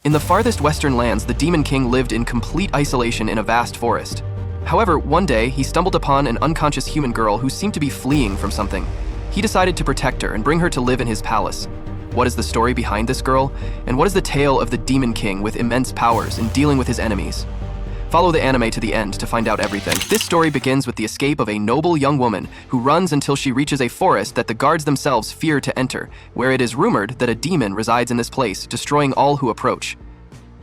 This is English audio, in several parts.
In the farthest western lands, the Demon King lived in complete isolation in a vast forest. However, one day, he stumbled upon an unconscious human girl who seemed to be fleeing from something. He decided to protect her and bring her to live in his palace. What is the story behind this girl? And what is the tale of the Demon King with immense powers in dealing with his enemies? Follow the anime to the end to find out everything. This story begins with the escape of a noble young woman who runs until she reaches a forest that the guards themselves fear to enter, where it is rumored that a demon resides in this place, destroying all who approach.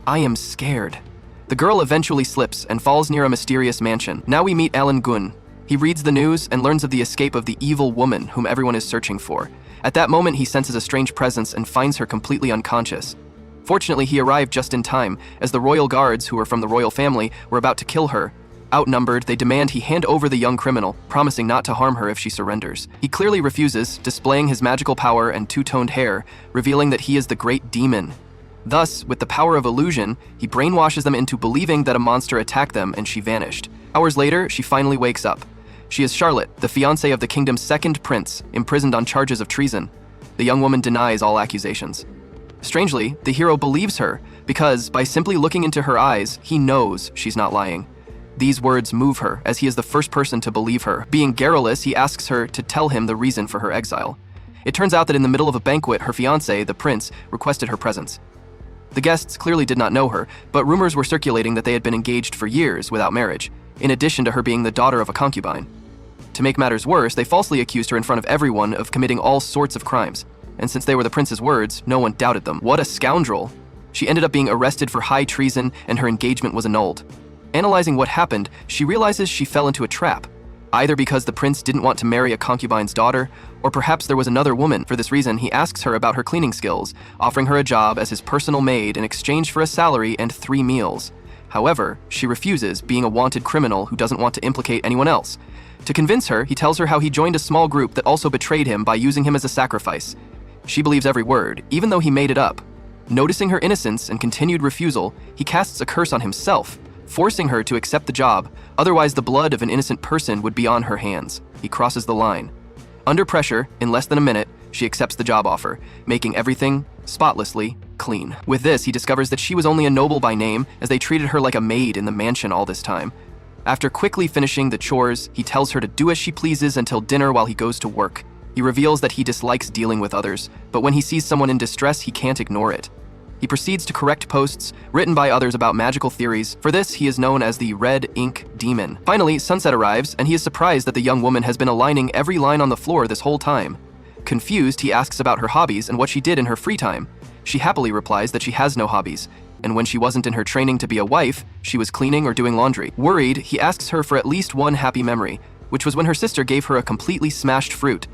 I am scared. The girl eventually slips and falls near a mysterious mansion. Now we meet Alan Gun. He reads the news and learns of the escape of the evil woman whom everyone is searching for. At that moment, he senses a strange presence and finds her completely unconscious. Fortunately, he arrived just in time, as the royal guards, who were from the royal family, were about to kill her. Outnumbered, they demand he hand over the young criminal, promising not to harm her if she surrenders. He clearly refuses, displaying his magical power and two-toned hair, revealing that he is the great demon. Thus, with the power of illusion, he brainwashes them into believing that a monster attacked them and she vanished. Hours later, she finally wakes up. She is Charlotte, the fiancée of the kingdom's second prince, imprisoned on charges of treason. The young woman denies all accusations. Strangely, the hero believes her because, by simply looking into her eyes, he knows she's not lying. These words move her, as he is the first person to believe her. Being garrulous, he asks her to tell him the reason for her exile. It turns out that in the middle of a banquet, her fiancé, the prince, requested her presence. The guests clearly did not know her, but rumors were circulating that they had been engaged for years without marriage, in addition to her being the daughter of a concubine. To make matters worse, they falsely accused her in front of everyone of committing all sorts of crimes. And since they were the prince's words, no one doubted them. What a scoundrel! She ended up being arrested for high treason, and her engagement was annulled. Analyzing what happened, she realizes she fell into a trap, either because the prince didn't want to marry a concubine's daughter, or perhaps there was another woman. For this reason, he asks her about her cleaning skills, offering her a job as his personal maid in exchange for a salary and 3 meals. However, she refuses, being a wanted criminal who doesn't want to implicate anyone else. To convince her, he tells her how he joined a small group that also betrayed him by using him as a sacrifice. She believes every word, even though he made it up. Noticing her innocence and continued refusal, he casts a curse on himself, forcing her to accept the job, otherwise the blood of an innocent person would be on her hands. He crosses the line. Under pressure, in less than a minute, she accepts the job offer, making everything spotlessly clean. With this, he discovers that she was only a noble by name, as they treated her like a maid in the mansion all this time. After quickly finishing the chores, he tells her to do as she pleases until dinner while he goes to work. He reveals that he dislikes dealing with others, but when he sees someone in distress, he can't ignore it. He proceeds to correct posts written by others about magical theories. For this, he is known as the Red Ink Demon. Finally, sunset arrives, and he is surprised that the young woman has been aligning every line on the floor this whole time. Confused, he asks about her hobbies and what she did in her free time. She happily replies that she has no hobbies, and when she wasn't in her training to be a wife, she was cleaning or doing laundry. Worried, he asks her for at least one happy memory, which was when her sister gave her a completely smashed fruit.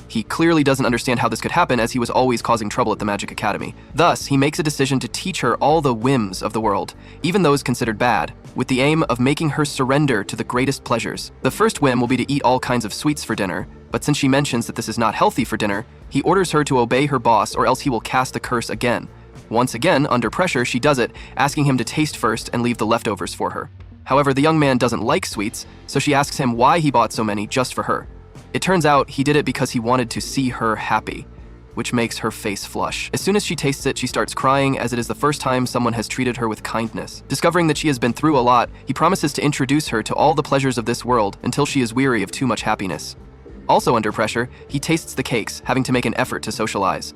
He clearly doesn't understand how this could happen, as he was always causing trouble at the Magic Academy. Thus, he makes a decision to teach her all the whims of the world, even those considered bad, with the aim of making her surrender to the greatest pleasures. The first whim will be to eat all kinds of sweets for dinner, but since she mentions that this is not healthy for dinner, he orders her to obey her boss or else he will cast the curse again. Once again, under pressure, she does it, asking him to taste first and leave the leftovers for her. However, the young man doesn't like sweets, so she asks him why he bought so many just for her. It turns out he did it because he wanted to see her happy, which makes her face flush. As soon as she tastes it, she starts crying, as it is the first time someone has treated her with kindness. Discovering that she has been through a lot, he promises to introduce her to all the pleasures of this world until she is weary of too much happiness. Also under pressure, he tastes the cakes, having to make an effort to socialize.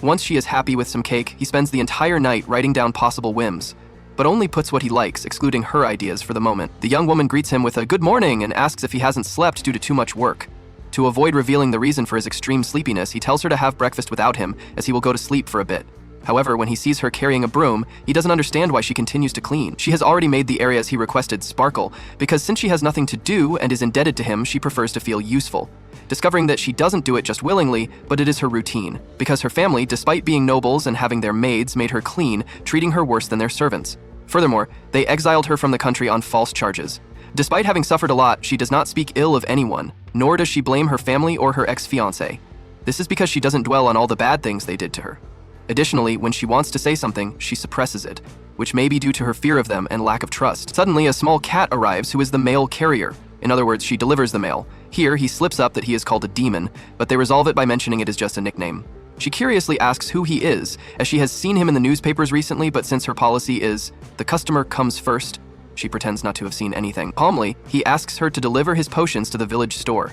Once she is happy with some cake, he spends the entire night writing down possible whims, but only puts what he likes, excluding her ideas for the moment. The young woman greets him with a good morning and asks if he hasn't slept due to too much work. To avoid revealing the reason for his extreme sleepiness, he tells her to have breakfast without him, as he will go to sleep for a bit. However, when he sees her carrying a broom, he doesn't understand why she continues to clean. She has already made the areas he requested sparkle, because since she has nothing to do and is indebted to him, she prefers to feel useful. Discovering that she doesn't do it just willingly, but it is her routine, because her family, despite being nobles and having their maids, made her clean, treating her worse than their servants. Furthermore, they exiled her from the country on false charges. Despite having suffered a lot, she does not speak ill of anyone, nor does she blame her family or her ex-fiancé. This is because she doesn't dwell on all the bad things they did to her. Additionally, when she wants to say something, she suppresses it, which may be due to her fear of them and lack of trust. Suddenly, a small cat arrives who is the mail carrier. In other words, she delivers the mail. Here, he slips up that he is called a demon, but they resolve it by mentioning it is just a nickname. She curiously asks who he is, as she has seen him in the newspapers recently, but since her policy is, the customer comes first, she pretends not to have seen anything. Calmly, he asks her to deliver his potions to the village store.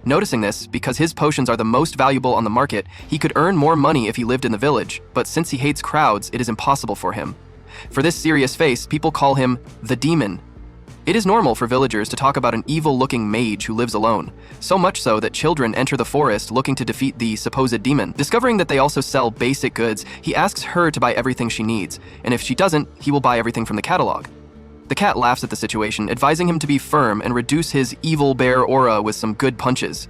Noticing this, because his potions are the most valuable on the market, he could earn more money if he lived in the village, but since he hates crowds, it is impossible for him. For this serious face, people call him the demon. It is normal for villagers to talk about an evil-looking mage who lives alone, so much so that children enter the forest looking to defeat the supposed demon. Discovering that they also sell basic goods, he asks her to buy everything she needs, and if she doesn't, he will buy everything from the catalog. The cat laughs at the situation, advising him to be firm and reduce his evil bear aura with some good punches.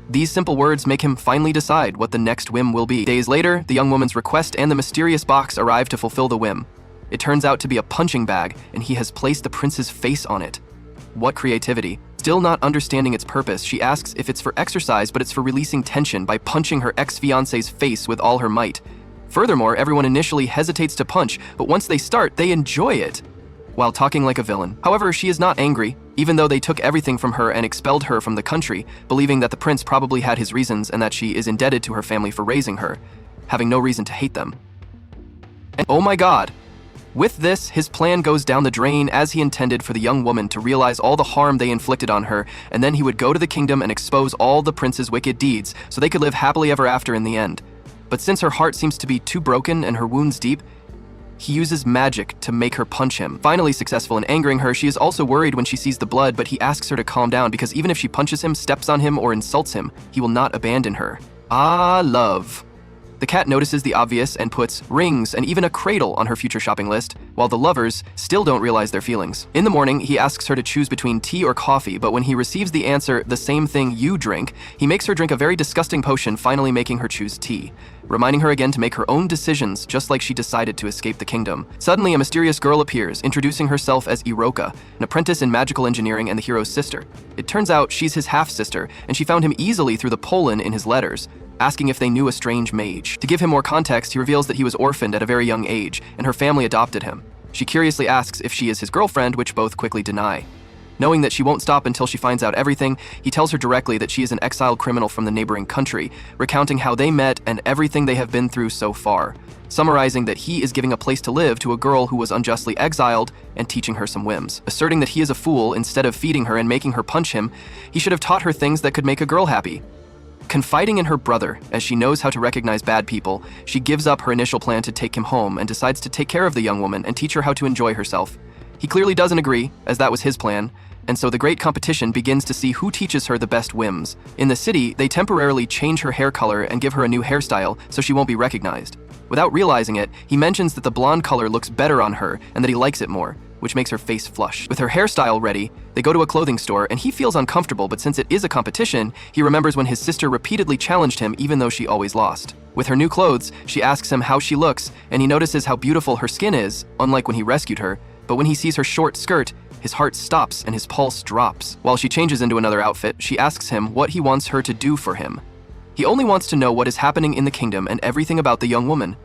These simple words make him finally decide what the next whim will be. Days later, the young woman's request and the mysterious box arrive to fulfill the whim. It turns out to be a punching bag, and he has placed the prince's face on it. What creativity. Still not understanding its purpose, she asks if it's for exercise, but it's for releasing tension by punching her ex-fiancé's face with all her might. Furthermore, everyone initially hesitates to punch, but once they start, they enjoy it, while talking like a villain. However, she is not angry, even though they took everything from her and expelled her from the country, believing that the prince probably had his reasons and that she is indebted to her family for raising her, having no reason to hate them. And oh my god! With this, his plan goes down the drain as he intended for the young woman to realize all the harm they inflicted on her, and then he would go to the kingdom and expose all the prince's wicked deeds so they could live happily ever after in the end. But since her heart seems to be too broken and her wounds deep, he uses magic to make her punch him. Finally successful in angering her, she is also worried when she sees the blood, but he asks her to calm down because even if she punches him, steps on him, or insults him, he will not abandon her. Ah, love. The cat notices the obvious and puts rings and even a cradle on her future shopping list, while the lovers still don't realize their feelings. In the morning, he asks her to choose between tea or coffee, but when he receives the answer, the same thing you drink, he makes her drink a very disgusting potion, finally making her choose tea, reminding her again to make her own decisions, just like she decided to escape the kingdom. Suddenly, a mysterious girl appears, introducing herself as Hirotta, an apprentice in magical engineering and the hero's sister. It turns out she's his half-sister, and she found him easily through the pollen in his letters, asking if they knew a strange mage. To give him more context, he reveals that he was orphaned at a very young age, and her family adopted him. She curiously asks if she is his girlfriend, which both quickly deny. Knowing that she won't stop until she finds out everything, he tells her directly that she is an exiled criminal from the neighboring country, recounting how they met and everything they have been through so far, summarizing that he is giving a place to live to a girl who was unjustly exiled and teaching her some whims. Asserting that he is a fool, instead of feeding her and making her punch him, he should have taught her things that could make a girl happy. Confiding in her brother, as she knows how to recognize bad people, she gives up her initial plan to take him home and decides to take care of the young woman and teach her how to enjoy herself. He clearly doesn't agree, as that was his plan, and so the great competition begins to see who teaches her the best whims. In the city, they temporarily change her hair color and give her a new hairstyle so she won't be recognized. Without realizing it, he mentions that the blonde color looks better on her and that he likes it more, which makes her face flush. With her hairstyle ready, they go to a clothing store and he feels uncomfortable, but since it is a competition, he remembers when his sister repeatedly challenged him even though she always lost. With her new clothes, she asks him how she looks, and he notices how beautiful her skin is, unlike when he rescued her, but when he sees her short skirt, his heart stops and his pulse drops. While she changes into another outfit, she asks him what he wants her to do for him. He only wants to know what is happening in the kingdom and everything about the young woman.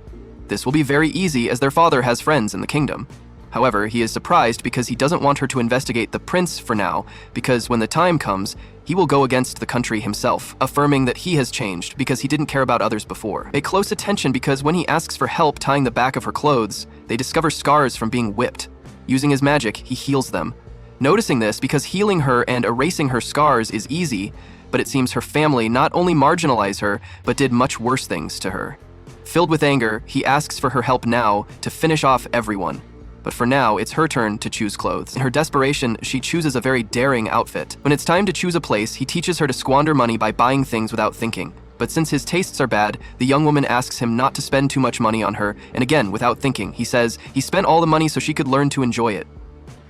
This will be very easy as their father has friends in the kingdom. However, he is surprised because he doesn't want her to investigate the prince for now, because when the time comes, he will go against the country himself, affirming that he has changed because he didn't care about others before. Pay close attention because when he asks for help tying the back of her clothes, they discover scars from being whipped. Using his magic, he heals them. Noticing this because healing her and erasing her scars is easy, but it seems her family not only marginalized her, but did much worse things to her. Filled with anger, he asks for her help now to finish off everyone. But for now, it's her turn to choose clothes. In her desperation, she chooses a very daring outfit. When it's time to choose a place, he teaches her to squander money by buying things without thinking. But since his tastes are bad, the young woman asks him not to spend too much money on her, and again, without thinking, he says he spent all the money so she could learn to enjoy it.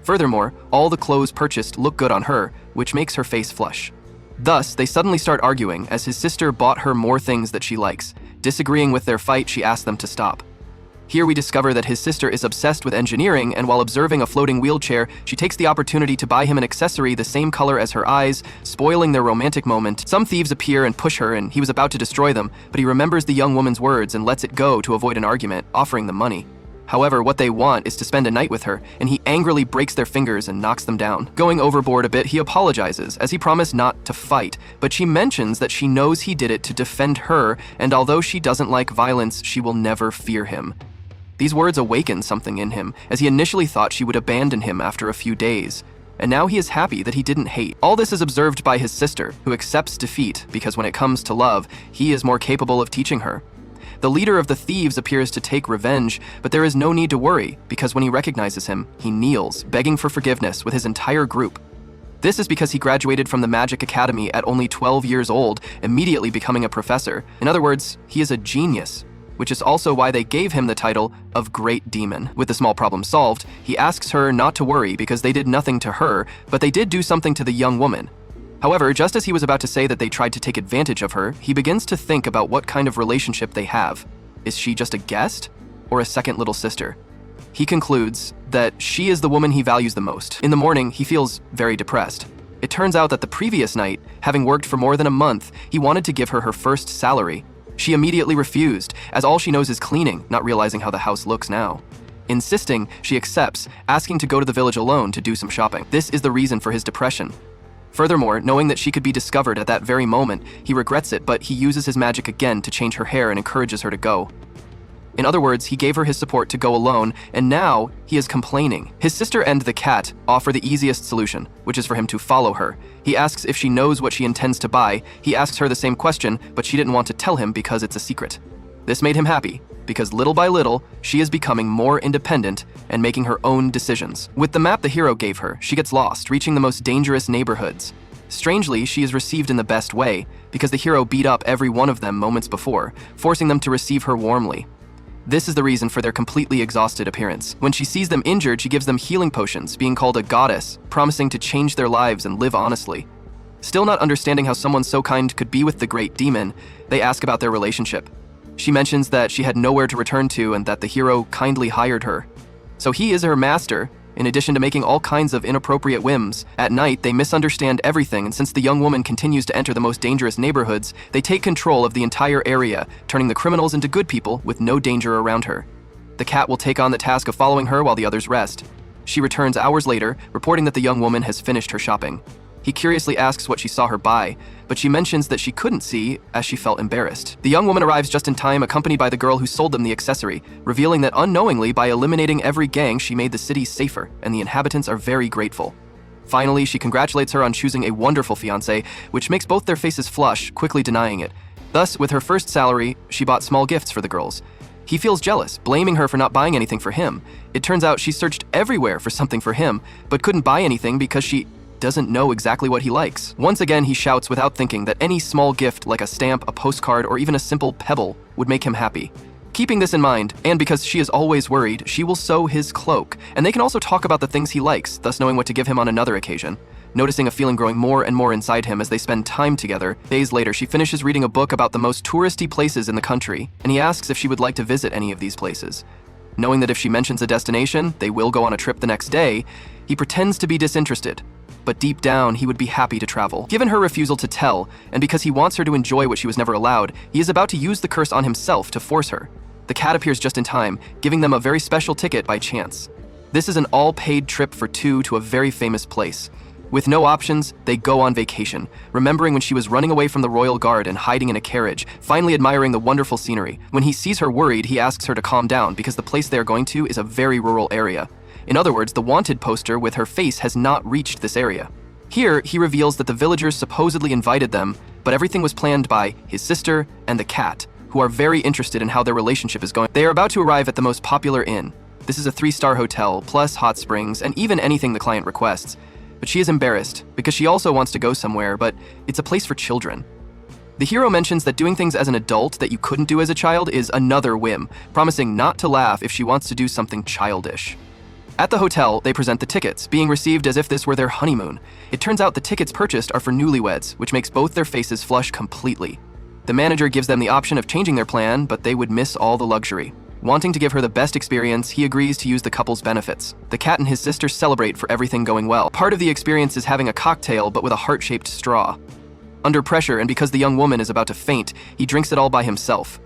Furthermore, all the clothes purchased look good on her, which makes her face flush. Thus, they suddenly start arguing as his sister bought her more things that she likes. Disagreeing with their fight, she asks them to stop. Here we discover that his sister is obsessed with engineering, and while observing a floating wheelchair, she takes the opportunity to buy him an accessory the same color as her eyes, spoiling their romantic moment. Some thieves appear and push her, and he was about to destroy them, but he remembers the young woman's words and lets it go to avoid an argument, offering them money. However, what they want is to spend a night with her, and he angrily breaks their fingers and knocks them down. Going overboard a bit, he apologizes, as he promised not to fight, but she mentions that she knows he did it to defend her, and although she doesn't like violence, she will never fear him. These words awaken something in him, as he initially thought she would abandon him after a few days. And now he is happy that he didn't hate. All this is observed by his sister, who accepts defeat, because when it comes to love, he is more capable of teaching her. The leader of the thieves appears to take revenge, but there is no need to worry, because when he recognizes him, he kneels, begging for forgiveness with his entire group. This is because he graduated from the Magic Academy at only 12 years old, immediately becoming a professor. In other words, he is a genius, which is also why they gave him the title of Great Demon. With the small problem solved, he asks her not to worry because they did nothing to her, but they did do something to the young woman. However, just as he was about to say that they tried to take advantage of her, he begins to think about what kind of relationship they have. Is she just a guest or a second little sister? He concludes that she is the woman he values the most. In the morning, he feels very depressed. It turns out that the previous night, having worked for more than a month, he wanted to give her her first salary. She immediately refused, as all she knows is cleaning, not realizing how the house looks now. Insisting, she accepts, asking to go to the village alone to do some shopping. This is the reason for his depression. Furthermore, knowing that she could be discovered at that very moment, he regrets it, but he uses his magic again to change her hair and encourages her to go. In other words, he gave her his support to go alone, and now he is complaining. His sister and the cat offer the easiest solution, which is for him to follow her. He asks if she knows what she intends to buy. He asks her the same question, but she didn't want to tell him because it's a secret. This made him happy, because little by little, she is becoming more independent and making her own decisions. With the map the hero gave her, she gets lost, reaching the most dangerous neighborhoods. Strangely, she is received in the best way, because the hero beat up every one of them moments before, forcing them to receive her warmly. This is the reason for their completely exhausted appearance. When she sees them injured, she gives them healing potions, being called a goddess, promising to change their lives and live honestly. Still not understanding how someone so kind could be with the Great Demon, they ask about their relationship. She mentions that she had nowhere to return to and that the hero kindly hired her. So he is her master, in addition to making all kinds of inappropriate whims. At night, they misunderstand everything, and since the young woman continues to enter the most dangerous neighborhoods, they take control of the entire area, turning the criminals into good people with no danger around her. The cat will take on the task of following her while the others rest. She returns hours later, reporting that the young woman has finished her shopping. He curiously asks what she saw her buy, but she mentions that she couldn't see as she felt embarrassed. The young woman arrives just in time, accompanied by the girl who sold them the accessory, revealing that unknowingly, by eliminating every gang, she made the city safer, and the inhabitants are very grateful. Finally, she congratulates her on choosing a wonderful fiancé, which makes both their faces flush, quickly denying it. Thus, with her first salary, she bought small gifts for the girls. He feels jealous, blaming her for not buying anything for him. It turns out she searched everywhere for something for him, but couldn't buy anything because she doesn't know exactly what he likes. Once again, he shouts without thinking that any small gift like a stamp, a postcard, or even a simple pebble would make him happy. Keeping this in mind, and because she is always worried, she will sew his cloak, and they can also talk about the things he likes, thus knowing what to give him on another occasion. Noticing a feeling growing more and more inside him as they spend time together, days later she finishes reading a book about the most touristy places in the country, and he asks if she would like to visit any of these places. Knowing that if she mentions a destination, they will go on a trip the next day, he pretends to be disinterested. But deep down, he would be happy to travel. Given her refusal to tell, and because he wants her to enjoy what she was never allowed, he is about to use the curse on himself to force her. The cat appears just in time, giving them a very special ticket by chance. This is an all-paid trip for two to a very famous place. With no options, they go on vacation, remembering when she was running away from the royal guard and hiding in a carriage, finally admiring the wonderful scenery. When he sees her worried, he asks her to calm down because the place they are going to is a very rural area. In other words, the wanted poster with her face has not reached this area. Here, he reveals that the villagers supposedly invited them, but everything was planned by his sister and the cat, who are very interested in how their relationship is going. They are about to arrive at the most popular inn. This is a 3-star hotel, plus hot springs, and even anything the client requests. But she is embarrassed, because she also wants to go somewhere, but it's a place for children. The hero mentions that doing things as an adult that you couldn't do as a child is another whim, promising not to laugh if she wants to do something childish. At the hotel, they present the tickets, being received as if this were their honeymoon. It turns out the tickets purchased are for newlyweds, which makes both their faces flush completely. The manager gives them the option of changing their plan, but they would miss all the luxury. Wanting to give her the best experience, he agrees to use the couple's benefits. The cat and his sister celebrate for everything going well. Part of the experience is having a cocktail, but with a heart-shaped straw. Under pressure, and because the young woman is about to faint, he drinks it all by himself.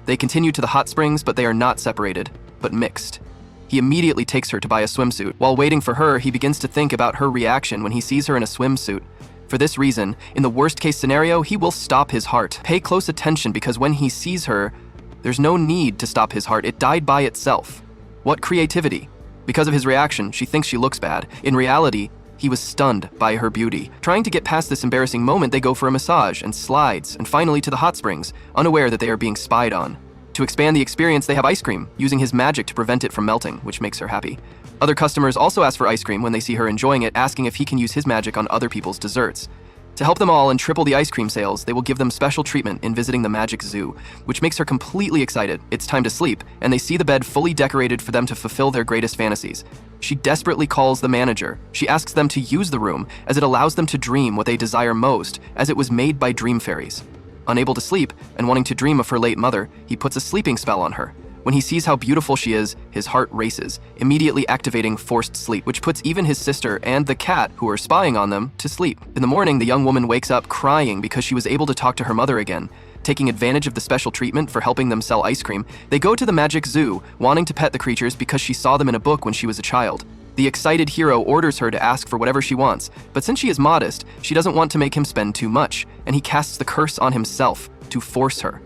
They continue to the hot springs, but they are not separated. but mixed. He immediately takes her to buy a swimsuit. While waiting for her, he begins to think about her reaction when he sees her in a swimsuit. For this reason, in the worst-case scenario, he will stop his heart. Pay close attention because when he sees her, there's no need to stop his heart. It died by itself. What creativity! Because of his reaction, she thinks she looks bad. In reality, he was stunned by her beauty. Trying to get past this embarrassing moment, they go for a massage and slides, and finally to the hot springs, unaware that they are being spied on. To expand the experience, they have ice cream, using his magic to prevent it from melting, which makes her happy. Other customers also ask for ice cream when they see her enjoying it, asking if he can use his magic on other people's desserts. To help them all and triple the ice cream sales, they will give them special treatment in visiting the magic zoo, which makes her completely excited. It's time to sleep, and they see the bed fully decorated for them to fulfill their greatest fantasies. She desperately calls the manager. She asks them to use the room, as it allows them to dream what they desire most, as it was made by dream fairies. Unable to sleep, and wanting to dream of her late mother, he puts a sleeping spell on her. When he sees how beautiful she is, his heart races, immediately activating forced sleep, which puts even his sister and the cat, who are spying on them, to sleep. In the morning, the young woman wakes up crying because she was able to talk to her mother again. Taking advantage of the special treatment for helping them sell ice cream, they go to the magic zoo, wanting to pet the creatures because she saw them in a book when she was a child. The excited hero orders her to ask for whatever she wants, but since she is modest, she doesn't want to make him spend too much, and he casts the curse on himself to force her.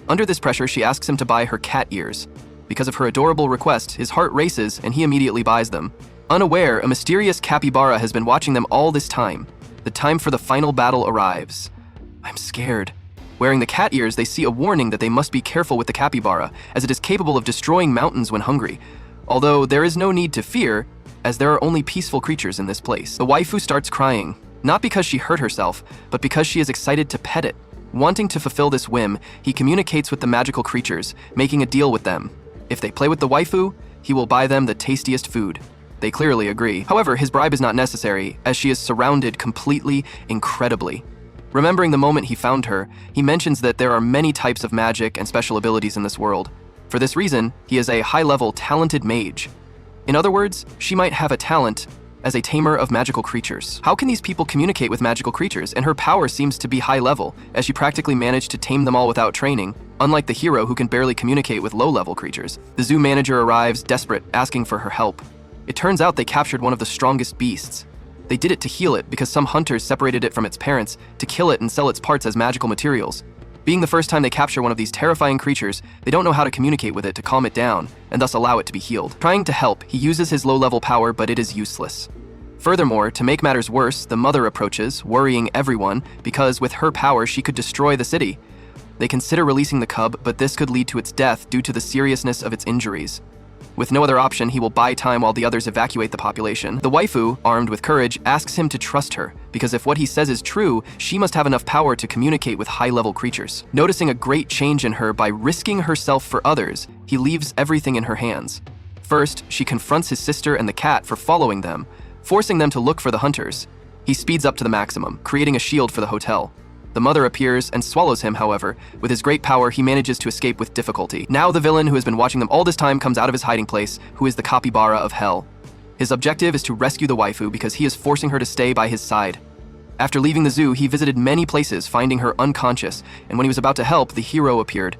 Under this pressure, she asks him to buy her cat ears. Because of her adorable request, his heart races and he immediately buys them. Unaware, a mysterious capybara has been watching them all this time. The time for the final battle arrives. I'm scared. Wearing the cat ears, they see a warning that they must be careful with the capybara, as it is capable of destroying mountains when hungry. Although there is no need to fear, as there are only peaceful creatures in this place. The waifu starts crying, not because she hurt herself, but because she is excited to pet it. Wanting to fulfill this whim, he communicates with the magical creatures, making a deal with them. If they play with the waifu, he will buy them the tastiest food. They clearly agree. However, his bribe is not necessary, as she is surrounded completely, incredibly. Remembering the moment he found her, he mentions that there are many types of magic and special abilities in this world. For this reason, he is a high-level, talented mage. In other words, she might have a talent as a tamer of magical creatures. How can these people communicate with magical creatures? And her power seems to be high level, as she practically managed to tame them all without training, unlike the hero who can barely communicate with low-level creatures. The zoo manager arrives, desperate, asking for her help. It turns out they captured one of the strongest beasts. They did it to heal it because some hunters separated it from its parents to kill it and sell its parts as magical materials. Being the first time they capture one of these terrifying creatures, they don't know how to communicate with it to calm it down, and thus allow it to be healed. Trying to help, he uses his low-level power, but it is useless. Furthermore, to make matters worse, the mother approaches, worrying everyone, because with her power she could destroy the city. They consider releasing the cub, but this could lead to its death due to the seriousness of its injuries. With no other option, he will buy time while the others evacuate the population. The waifu, armed with courage, asks him to trust her, because if what he says is true, she must have enough power to communicate with high-level creatures. Noticing a great change in her by risking herself for others, he leaves everything in her hands. First, she confronts his sister and the cat for following them, forcing them to look for the hunters. He speeds up to the maximum, creating a shield for the hotel. The mother appears and swallows him, however. With his great power, he manages to escape with difficulty. Now the villain who has been watching them all this time comes out of his hiding place, who is the capybara of hell. His objective is to rescue the waifu because he is forcing her to stay by his side. After leaving the zoo, he visited many places, finding her unconscious, and when he was about to help, the hero appeared.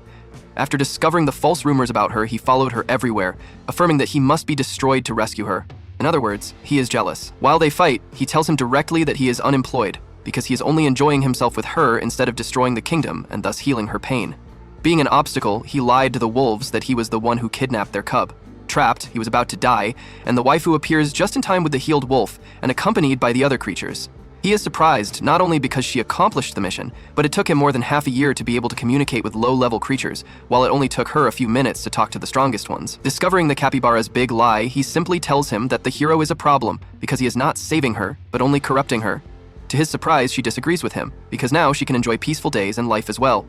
After discovering the false rumors about her, he followed her everywhere, affirming that he must be destroyed to rescue her. In other words, he is jealous. While they fight, he tells him directly that he is unemployed, because he is only enjoying himself with her instead of destroying the kingdom and thus healing her pain. Being an obstacle, he lied to the wolves that he was the one who kidnapped their cub. Trapped, he was about to die, and the waifu appears just in time with the healed wolf and accompanied by the other creatures. He is surprised not only because she accomplished the mission, but it took him more than half a year to be able to communicate with low-level creatures, while it only took her a few minutes to talk to the strongest ones. Discovering the capybara's big lie, he simply tells him that the hero is a problem because he is not saving her, but only corrupting her. To his surprise, she disagrees with him, because now she can enjoy peaceful days and life as well.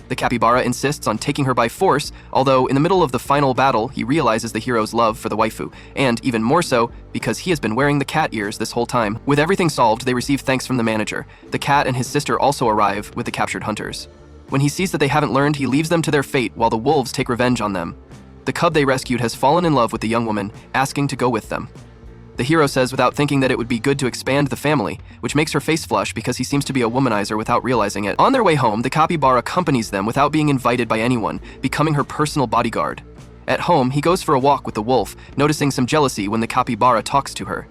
The capybara insists on taking her by force, although in the middle of the final battle, he realizes the hero's love for the waifu, and even more so, because he has been wearing the cat ears this whole time. With everything solved, they receive thanks from the manager. The cat and his sister also arrive with the captured hunters. When he sees that they haven't learned, he leaves them to their fate while the wolves take revenge on them. The cub they rescued has fallen in love with the young woman, asking to go with them. The hero says without thinking that it would be good to expand the family, which makes her face flush because he seems to be a womanizer without realizing it. On their way home, the capybara accompanies them without being invited by anyone, becoming her personal bodyguard. At home, he goes for a walk with the wolf, noticing some jealousy when the capybara talks to her.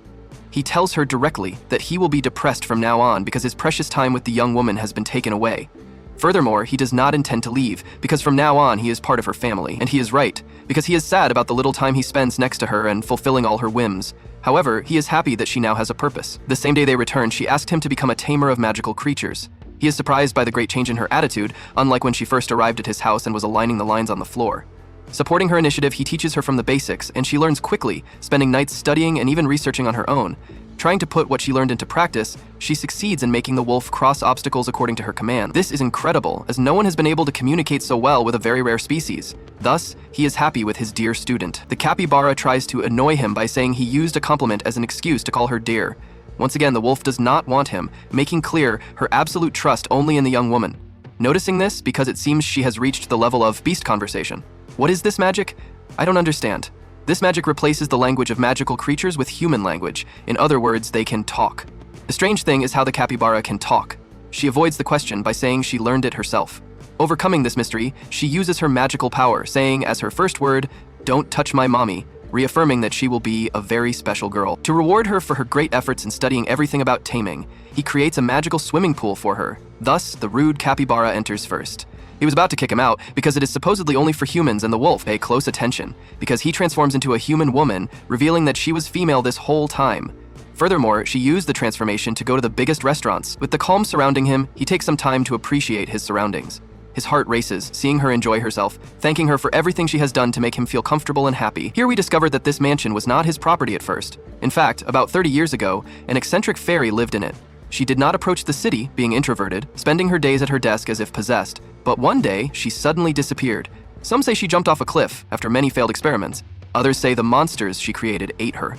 He tells her directly that he will be depressed from now on because his precious time with the young woman has been taken away. Furthermore, he does not intend to leave because from now on he is part of her family, and he is right, because he is sad about the little time he spends next to her and fulfilling all her whims. However, he is happy that she now has a purpose. The same day they return, she asked him to become a tamer of magical creatures. He is surprised by the great change in her attitude, unlike when she first arrived at his house and was aligning the lines on the floor. Supporting her initiative, he teaches her from the basics, and she learns quickly, spending nights studying and even researching on her own. Trying to put what she learned into practice, she succeeds in making the wolf cross obstacles according to her command. This is incredible, as no one has been able to communicate so well with a very rare species. Thus, he is happy with his dear student. The capybara tries to annoy him by saying he used a compliment as an excuse to call her dear. Once again, the wolf does not want him, making clear her absolute trust only in the young woman. Noticing this because it seems she has reached the level of beast conversation. What is this magic? I don't understand. This magic replaces the language of magical creatures with human language. In other words, they can talk. The strange thing is how the capybara can talk. She avoids the question by saying she learned it herself. Overcoming this mystery, she uses her magical power, saying as her first word, "Don't touch my mommy," reaffirming that she will be a very special girl. To reward her for her great efforts in studying everything about taming, he creates a magical swimming pool for her. Thus, the rude capybara enters first. He was about to kick him out because it is supposedly only for humans, and the wolf pay close attention because he transforms into a human woman, revealing that she was female this whole time. Furthermore, she used the transformation to go to the biggest restaurants. With the calm surrounding him, he takes some time to appreciate his surroundings. His heart races, seeing her enjoy herself, thanking her for everything she has done to make him feel comfortable and happy. Here we discovered that this mansion was not his property at first. In fact, about 30 years ago, an eccentric fairy lived in it. She did not approach the city, being introverted, spending her days at her desk as if possessed. But one day, she suddenly disappeared. Some say she jumped off a cliff after many failed experiments. Others say the monsters she created ate her.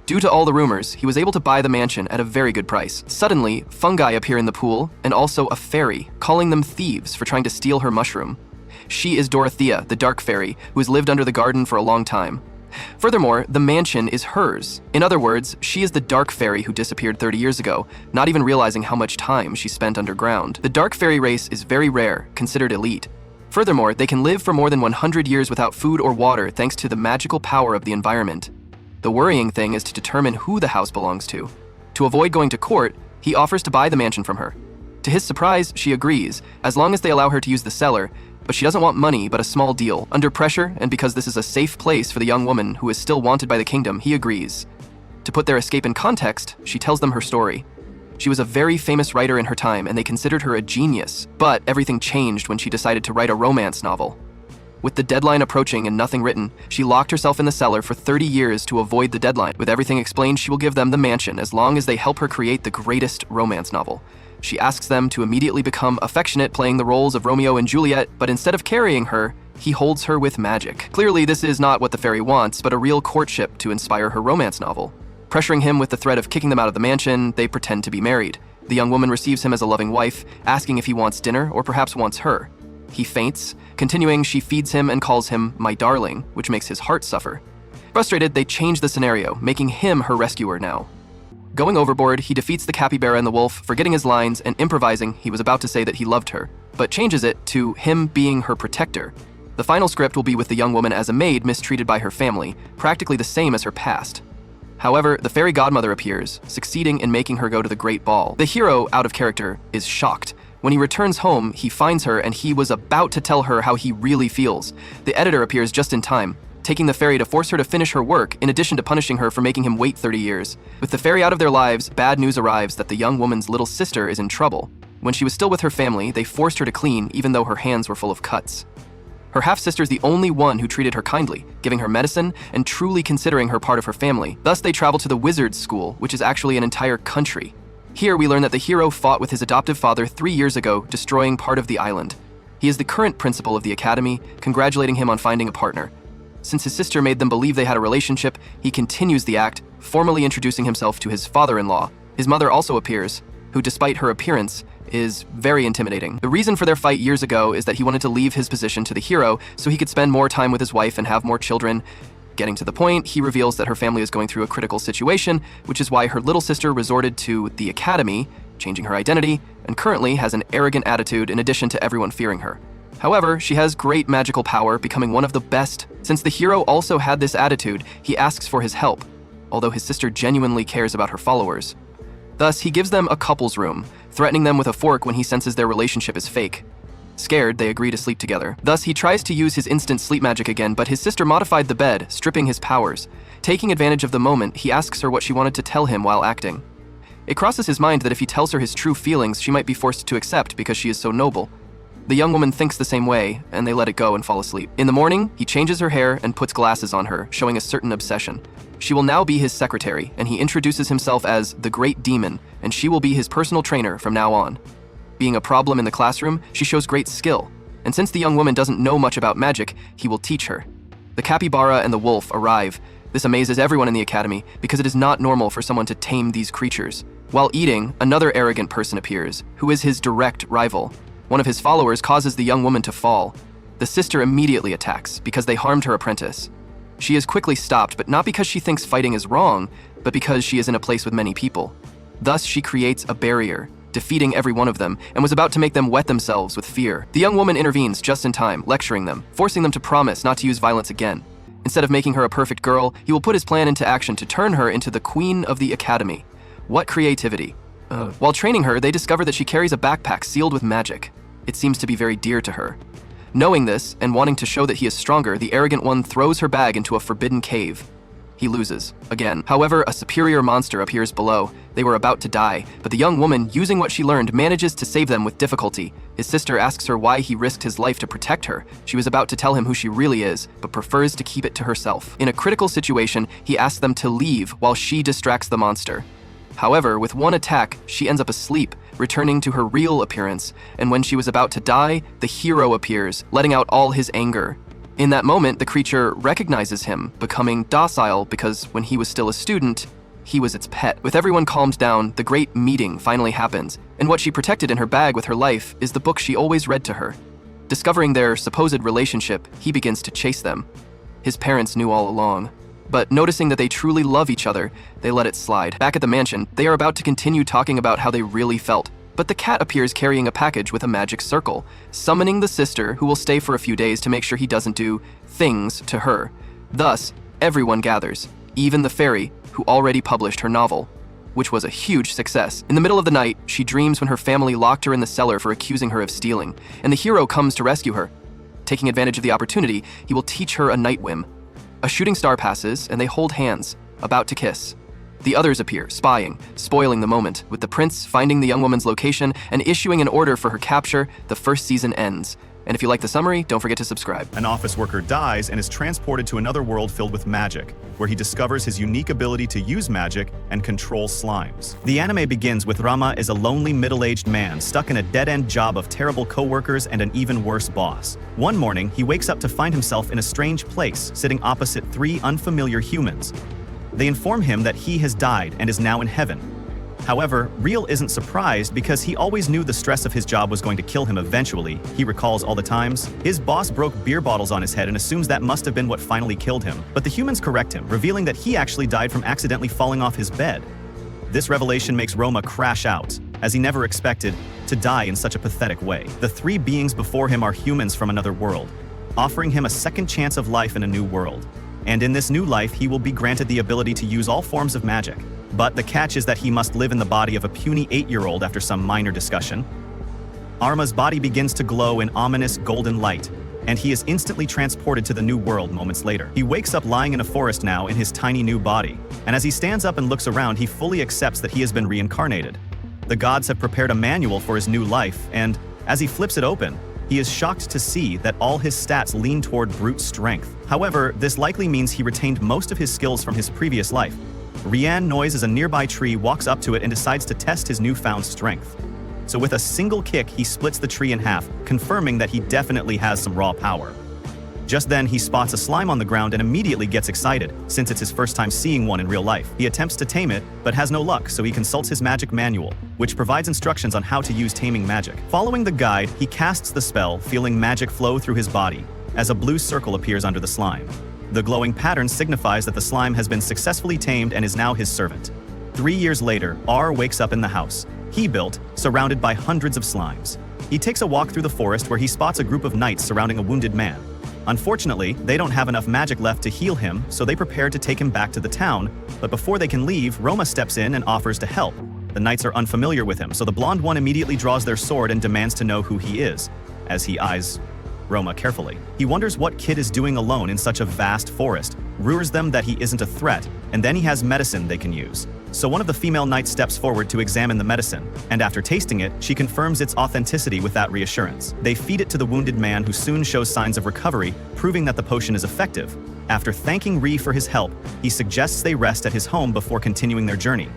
Due to all the rumors, he was able to buy the mansion at a very good price. Suddenly, fungi appear in the pool, and also a fairy, calling them thieves for trying to steal her mushroom. She is Dorothea, the dark fairy, who has lived under the garden for a long time. Furthermore, the mansion is hers. In other words, she is the dark fairy who disappeared 30 years ago, not even realizing how much time she spent underground. The dark fairy race is very rare, considered elite. Furthermore, they can live for more than 100 years without food or water thanks to the magical power of the environment. The worrying thing is to determine who the house belongs to. To avoid going to court, he offers to buy the mansion from her. To his surprise, she agrees, as long as they allow her to use the cellar, but she doesn't want money but a small deal. Under pressure, and because this is a safe place for the young woman who is still wanted by the kingdom, he agrees. To put their escape in context, she tells them her story. She was a very famous writer in her time, and they considered her a genius, but everything changed when she decided to write a romance novel. With the deadline approaching and nothing written, she locked herself in the cellar for 30 years to avoid the deadline. With everything explained, she will give them the mansion as long as they help her create the greatest romance novel. She asks them to immediately become affectionate, playing the roles of Romeo and Juliet, but instead of carrying her, he holds her with magic. Clearly, this is not what the fairy wants, but a real courtship to inspire her romance novel. Pressuring him with the threat of kicking them out of the mansion, they pretend to be married. The young woman receives him as a loving wife, asking if he wants dinner or perhaps wants her. He faints. Continuing, she feeds him and calls him my darling, which makes his heart suffer. Frustrated, they change the scenario, making him her rescuer now. Going overboard, he defeats the capybara and the wolf, forgetting his lines and improvising he was about to say that he loved her, but changes it to him being her protector. The final script will be with the young woman as a maid mistreated by her family, practically the same as her past. However, the fairy godmother appears, succeeding in making her go to the great ball. The hero, out of character, is shocked. When he returns home, he finds her and he was about to tell her how he really feels. The editor appears just in time, taking the fairy to force her to finish her work, in addition to punishing her for making him wait 30 years. With the fairy out of their lives, bad news arrives that the young woman's little sister is in trouble. When she was still with her family, they forced her to clean even though her hands were full of cuts. Her half-sister is the only one who treated her kindly, giving her medicine and truly considering her part of her family. Thus, they travel to the wizard's school, which is actually an entire country. Here, we learn that the hero fought with his adoptive father 3 years ago, destroying part of the island. He is the current principal of the academy, congratulating him on finding a partner. Since his sister made them believe they had a relationship, he continues the act, formally introducing himself to his father-in-law. His mother also appears, who, despite her appearance, is very intimidating. The reason for their fight years ago is that he wanted to leave his position to the hero so he could spend more time with his wife and have more children. Getting to the point, he reveals that her family is going through a critical situation, which is why her little sister resorted to the academy, changing her identity, and currently has an arrogant attitude in addition to everyone fearing her. However, she has great magical power, becoming one of the best. Since the hero also had this attitude, he asks for his help, although his sister genuinely cares about her followers. Thus, he gives them a couple's room, threatening them with a fork when he senses their relationship is fake. Scared, they agree to sleep together. Thus, he tries to use his instant sleep magic again, but his sister modified the bed, stripping his powers. Taking advantage of the moment, he asks her what she wanted to tell him while acting. It crosses his mind that if he tells her his true feelings, she might be forced to accept because she is so noble. The young woman thinks the same way, and they let it go and fall asleep. In the morning, he changes her hair and puts glasses on her, showing a certain obsession. She will now be his secretary, and he introduces himself as the Great Demon, and she will be his personal trainer from now on. Being a problem in the classroom, she shows great skill, and since the young woman doesn't know much about magic, he will teach her. The capybara and the wolf arrive. This amazes everyone in the academy because it is not normal for someone to tame these creatures. While eating, another arrogant person appears, who is his direct rival. One of his followers causes the young woman to fall. The sister immediately attacks because they harmed her apprentice. She is quickly stopped, but not because she thinks fighting is wrong, but because she is in a place with many people. Thus, she creates a barrier, defeating every one of them, and was about to make them wet themselves with fear. The young woman intervenes just in time, lecturing them, forcing them to promise not to use violence again. Instead of making her a perfect girl, he will put his plan into action to turn her into the queen of the academy. What creativity! While training her, they discover that she carries a backpack sealed with magic. It seems to be very dear to her. Knowing this, and wanting to show that he is stronger, the arrogant one throws her bag into a forbidden cave. He loses, again. However, a superior monster appears below. They were about to die, but the young woman, using what she learned, manages to save them with difficulty. His sister asks her why he risked his life to protect her. She was about to tell him who she really is, but prefers to keep it to herself. In a critical situation, he asks them to leave while she distracts the monster. However, with one attack, she ends up asleep, returning to her real appearance, and when she was about to die, the hero appears, letting out all his anger. In that moment, the creature recognizes him, becoming docile because when he was still a student, he was its pet. With everyone calmed down, the great meeting finally happens, and what she protected in her bag with her life is the book she always read to her. Discovering their supposed relationship, he begins to chase them. His parents knew all along. But noticing that they truly love each other, they let it slide. Back at the mansion, they are about to continue talking about how they really felt, but the cat appears carrying a package with a magic circle, summoning the sister who will stay for a few days to make sure he doesn't do things to her. Thus, everyone gathers, even the fairy, who already published her novel, which was a huge success. In the middle of the night, she dreams when her family locked her in the cellar for accusing her of stealing, and the hero comes to rescue her. Taking advantage of the opportunity, he will teach her a night whim. A shooting star passes, and they hold hands, about to kiss. The others appear, spying, spoiling the moment. With the prince finding the young woman's location and issuing an order for her capture, the first season ends. And if you like the summary, don't forget to subscribe. An office worker dies and is transported to another world filled with magic, where he discovers his unique ability to use magic and control slimes. The anime begins with Rama as a lonely middle-aged man stuck in a dead-end job of terrible co-workers and an even worse boss. One morning, he wakes up to find himself in a strange place, sitting opposite three unfamiliar humans. They inform him that he has died and is now in heaven. However, Real isn't surprised because he always knew the stress of his job was going to kill him eventually. He recalls all the times his boss broke beer bottles on his head and assumes that must have been what finally killed him. But the humans correct him, revealing that he actually died from accidentally falling off his bed. This revelation makes Roma crash out, as he never expected to die in such a pathetic way. The three beings before him are humans from another world, offering him a second chance of life in a new world. And in this new life, he will be granted the ability to use all forms of magic. But the catch is that he must live in the body of a puny 8-year-old after some minor discussion. Arma's body begins to glow in ominous golden light, and he is instantly transported to the new world moments later. He wakes up lying in a forest now in his tiny new body, and as he stands up and looks around, he fully accepts that he has been reincarnated. The gods have prepared a manual for his new life, and as he flips it open, he is shocked to see that all his stats lean toward brute strength. However, this likely means he retained most of his skills from his previous life. Rian Noise as a nearby tree walks up to it and decides to test his newfound strength. So with a single kick, he splits the tree in half, confirming that he definitely has some raw power. Just then, he spots a slime on the ground and immediately gets excited, since it's his first time seeing one in real life. He attempts to tame it, but has no luck, so he consults his magic manual, which provides instructions on how to use taming magic. Following the guide, he casts the spell, feeling magic flow through his body, as a blue circle appears under the slime. The glowing pattern signifies that the slime has been successfully tamed and is now his servant. 3 years later, R wakes up in the house he built, surrounded by hundreds of slimes. He takes a walk through the forest where he spots a group of knights surrounding a wounded man. Unfortunately, they don't have enough magic left to heal him, so they prepare to take him back to the town, but before they can leave, Roma steps in and offers to help. The knights are unfamiliar with him, so the blonde one immediately draws their sword and demands to know who he is, as he eyes Roma carefully. He wonders what kid is doing alone in such a vast forest, reassures them that he isn't a threat, and then he has medicine they can use. So one of the female knights steps forward to examine the medicine, and after tasting it, she confirms its authenticity with that reassurance. They feed it to the wounded man, who soon shows signs of recovery, proving that the potion is effective. After thanking Ri for his help, he suggests they rest at his home before continuing their journey.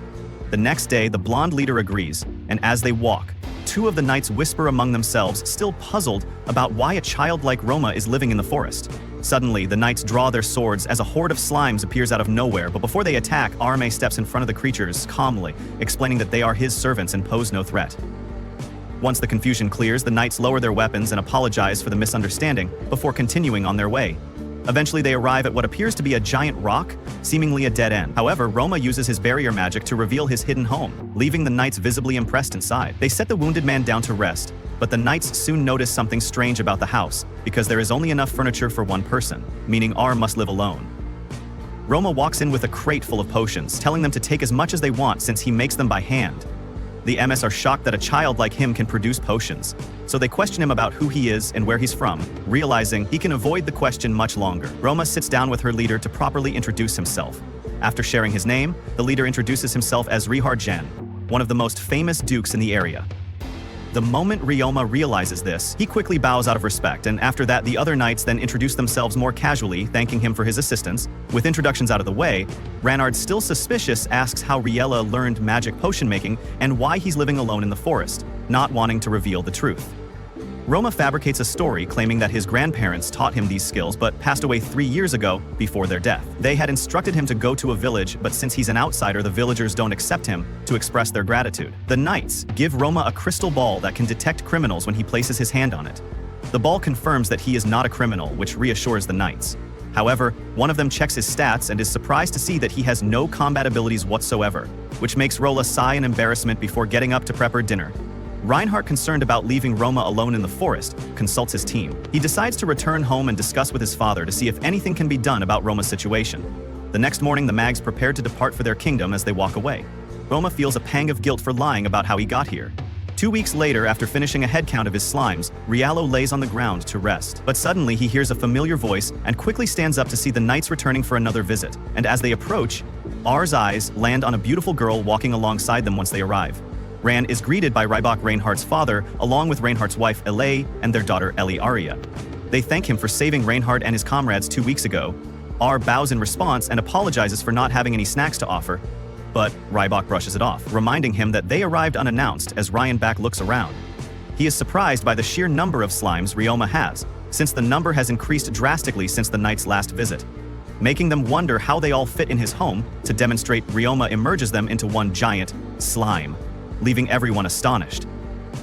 The next day, the blonde leader agrees, and as they walk, two of the knights whisper among themselves, still puzzled about why a child like Roma is living in the forest. Suddenly, the knights draw their swords as a horde of slimes appears out of nowhere, but before they attack, Arame steps in front of the creatures calmly, explaining that they are his servants and pose no threat. Once the confusion clears, the knights lower their weapons and apologize for the misunderstanding before continuing on their way. Eventually, they arrive at what appears to be a giant rock, seemingly a dead end. However, Roma uses his barrier magic to reveal his hidden home, leaving the knights visibly impressed inside. They set the wounded man down to rest, but the knights soon notice something strange about the house, because there is only enough furniture for one person, meaning R must live alone. Roma walks in with a crate full of potions, telling them to take as much as they want since he makes them by hand. The MS are shocked that a child like him can produce potions, so they question him about who he is and where he's from, realizing he can avoid the question much longer. Roma sits down with her leader to properly introduce himself. After sharing his name, the leader introduces himself as Riharjan, one of the most famous dukes in the area. The moment Ryoma realizes this, he quickly bows out of respect, and after that the other knights then introduce themselves more casually, thanking him for his assistance. With introductions out of the way, Ranard, still suspicious, asks how Riella learned magic potion making and why he's living alone in the forest, not wanting to reveal the truth. Roma fabricates a story claiming that his grandparents taught him these skills but passed away 3 years ago before their death. They had instructed him to go to a village, but since he's an outsider, the villagers don't accept him to express their gratitude. The knights give Roma a crystal ball that can detect criminals when he places his hand on it. The ball confirms that he is not a criminal, which reassures the knights. However, one of them checks his stats and is surprised to see that he has no combat abilities whatsoever, which makes Rolla sigh in embarrassment before getting up to prep her dinner. Reinhardt, concerned about leaving Roma alone in the forest, consults his team. He decides to return home and discuss with his father to see if anything can be done about Roma's situation. The next morning, the mags prepare to depart for their kingdom as they walk away. Roma feels a pang of guilt for lying about how he got here. 2 weeks later, after finishing a head count of his slimes, Riallo lays on the ground to rest. But suddenly, he hears a familiar voice and quickly stands up to see the knights returning for another visit. And as they approach, R's eyes land on a beautiful girl walking alongside them once they arrive. Ran is greeted by Rybak, Reinhardt's father, along with Reinhardt's wife Elay and their daughter Eli Aria. They thank him for saving Reinhardt and his comrades 2 weeks ago. R bows in response and apologizes for not having any snacks to offer, but Rybak brushes it off, reminding him that they arrived unannounced as Ryanback looks around. He is surprised by the sheer number of slimes Ryoma has, since the number has increased drastically since the knight's last visit, making them wonder how they all fit in his home. To demonstrate, Ryoma emerges them into one giant slime, leaving everyone astonished.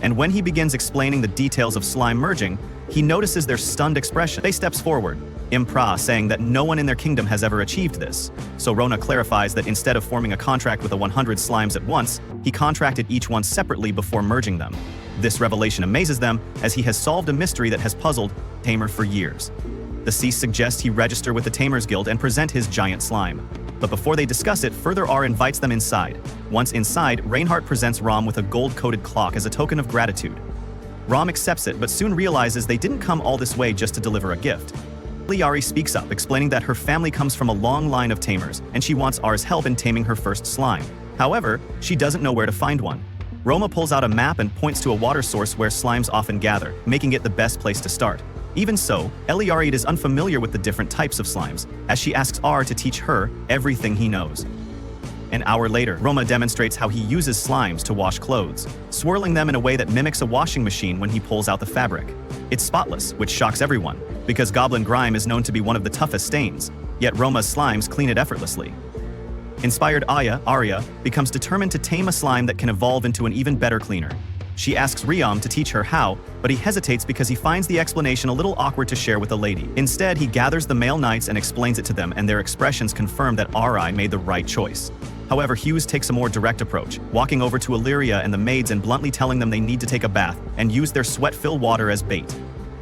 And when he begins explaining the details of slime merging, he notices their stunned expression. They steps forward, Impra saying that no one in their kingdom has ever achieved this. So Rona clarifies that instead of forming a contract with the 100 slimes at once, he contracted each one separately before merging them. This revelation amazes them, as he has solved a mystery that has puzzled Tamer for years. The Cease suggests he register with the Tamers Guild and present his giant slime. But before they discuss it further, R invites them inside. Once inside, Reinhardt presents Rom with a gold-coated clock as a token of gratitude. Rom accepts it, but soon realizes they didn't come all this way just to deliver a gift. Liari speaks up, explaining that her family comes from a long line of tamers, and she wants R's help in taming her first slime. However, she doesn't know where to find one. Roma pulls out a map and points to a water source where slimes often gather, making it the best place to start. Even so, Eliarid is unfamiliar with the different types of slimes, as she asks R to teach her everything he knows. An hour later, Roma demonstrates how he uses slimes to wash clothes, swirling them in a way that mimics a washing machine when he pulls out the fabric. It's spotless, which shocks everyone, because Goblin Grime is known to be one of the toughest stains, yet Roma's slimes clean it effortlessly. Inspired Arya becomes determined to tame a slime that can evolve into an even better cleaner. She asks Riam to teach her how, but he hesitates because he finds the explanation a little awkward to share with the lady. Instead, he gathers the male knights and explains it to them, and their expressions confirm that Ri made the right choice. However, Hughes takes a more direct approach, walking over to Illyria and the maids and bluntly telling them they need to take a bath and use their sweat-filled water as bait.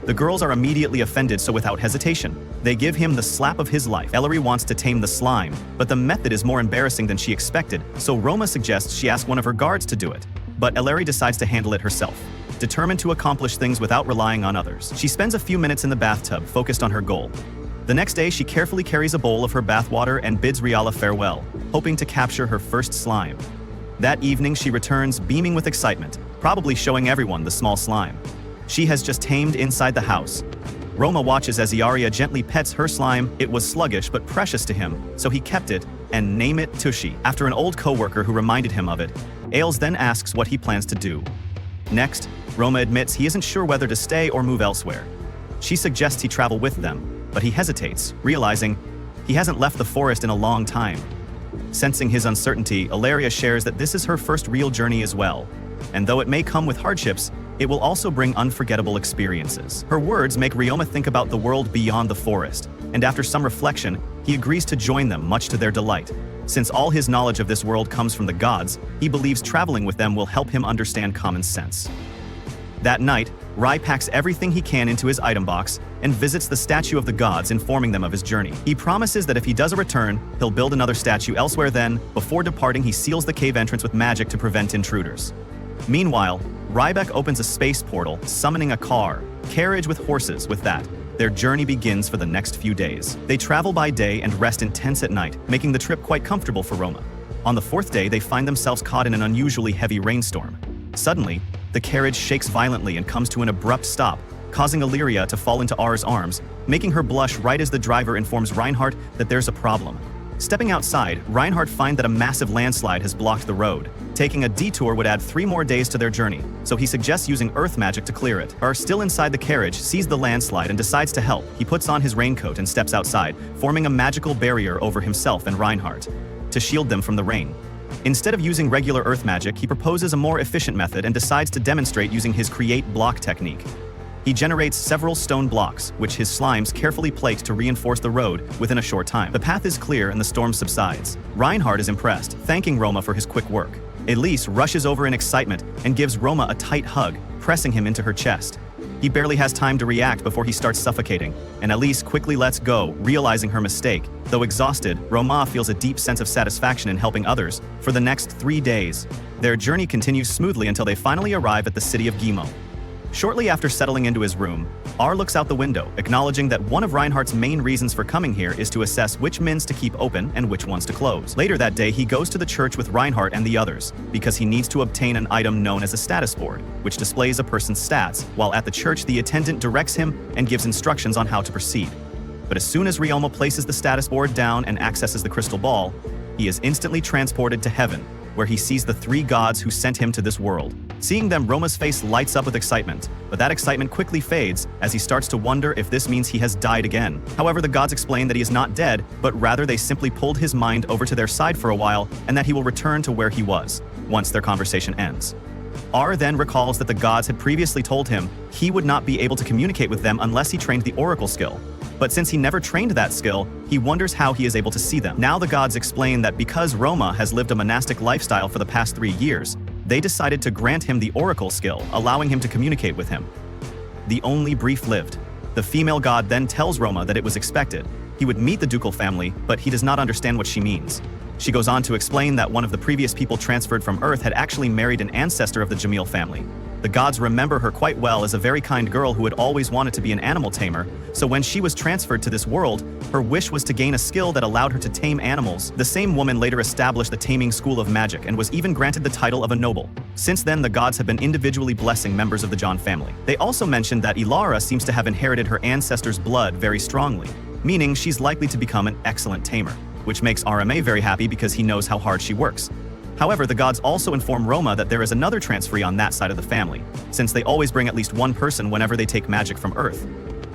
The girls are immediately offended, so without hesitation, they give him the slap of his life. Ellery wants to tame the slime, but the method is more embarrassing than she expected, so Roma suggests she ask one of her guards to do it. But Ellery decides to handle it herself, determined to accomplish things without relying on others. She spends a few minutes in the bathtub, focused on her goal. The next day, she carefully carries a bowl of her bathwater and bids Riala farewell, hoping to capture her first slime. That evening, she returns, beaming with excitement, probably showing everyone the small slime she has just tamed inside the house. Roma watches as Iaria gently pets her slime. It was sluggish but precious to him, so he kept it and named it Tushy, after an old co-worker who reminded him of it. Ailes then asks what he plans to do. Next, Roma admits he isn't sure whether to stay or move elsewhere. She suggests he travel with them, but he hesitates, realizing he hasn't left the forest in a long time. Sensing his uncertainty, Illyria shares that this is her first real journey as well, and though it may come with hardships, it will also bring unforgettable experiences. Her words make Ryoma think about the world beyond the forest, and after some reflection, he agrees to join them, much to their delight. Since all his knowledge of this world comes from the gods, he believes traveling with them will help him understand common sense. That night, Rai packs everything he can into his item box and visits the statue of the gods, informing them of his journey. He promises that if he does a return, he'll build another statue elsewhere. Then, before departing, he seals the cave entrance with magic to prevent intruders. Meanwhile, Ryback opens a space portal, summoning a carriage with horses. With that, their journey begins for the next few days. They travel by day and rest in tents at night, making the trip quite comfortable for Roma. On the fourth day, they find themselves caught in an unusually heavy rainstorm. Suddenly, the carriage shakes violently and comes to an abrupt stop, causing Illyria to fall into R's arms, making her blush right as the driver informs Reinhardt that there's a problem. Stepping outside, Reinhardt finds that a massive landslide has blocked the road. Taking a detour would add 3 more days to their journey, so he suggests using earth magic to clear it. R, still inside the carriage, sees the landslide and decides to help. He puts on his raincoat and steps outside, forming a magical barrier over himself and Reinhardt to shield them from the rain. Instead of using regular earth magic, he proposes a more efficient method and decides to demonstrate using his create block technique. He generates several stone blocks, which his slimes carefully plate to reinforce the road within a short time. The path is clear and the storm subsides. Reinhardt is impressed, thanking Roma for his quick work. Elise rushes over in excitement and gives Roma a tight hug, pressing him into her chest. He barely has time to react before he starts suffocating, and Elise quickly lets go, realizing her mistake. Though exhausted, Roma feels a deep sense of satisfaction in helping others. For the next 3 days, their journey continues smoothly until they finally arrive at the city of Gimo. Shortly after settling into his room, R looks out the window, acknowledging that one of Reinhardt's main reasons for coming here is to assess which mints to keep open and which ones to close. Later that day, he goes to the church with Reinhardt and the others, because he needs to obtain an item known as a status board, which displays a person's stats. While at the church, the attendant directs him and gives instructions on how to proceed. But as soon as Ryoma places the status board down and accesses the crystal ball, he is instantly transported to heaven, where he sees the 3 gods who sent him to this world. Seeing them, Roma's face lights up with excitement, but that excitement quickly fades as he starts to wonder if this means he has died again. However, the gods explain that he is not dead, but rather they simply pulled his mind over to their side for a while and that he will return to where he was, once their conversation ends. R then recalls that the gods had previously told him he would not be able to communicate with them unless he trained the oracle skill. But since he never trained that skill, he wonders how he is able to see them. Now the gods explain that because Roma has lived a monastic lifestyle for the past 3 years, they decided to grant him the oracle skill, allowing him to communicate with him. The only brief-lived. The female god then tells Roma that it was expected he would meet the ducal family, but he does not understand what she means. She goes on to explain that one of the previous people transferred from Earth had actually married an ancestor of the Jamil family. The gods remember her quite well as a very kind girl who had always wanted to be an animal tamer, so when she was transferred to this world, her wish was to gain a skill that allowed her to tame animals. The same woman later established the Taming School of Magic and was even granted the title of a noble. Since then, the gods have been individually blessing members of the John family. They also mentioned that Ilara seems to have inherited her ancestor's blood very strongly, meaning she's likely to become an excellent tamer, which makes RMA very happy because he knows how hard she works. However, the gods also inform Roma that there is another transferee on that side of the family, since they always bring at least one person whenever they take magic from Earth.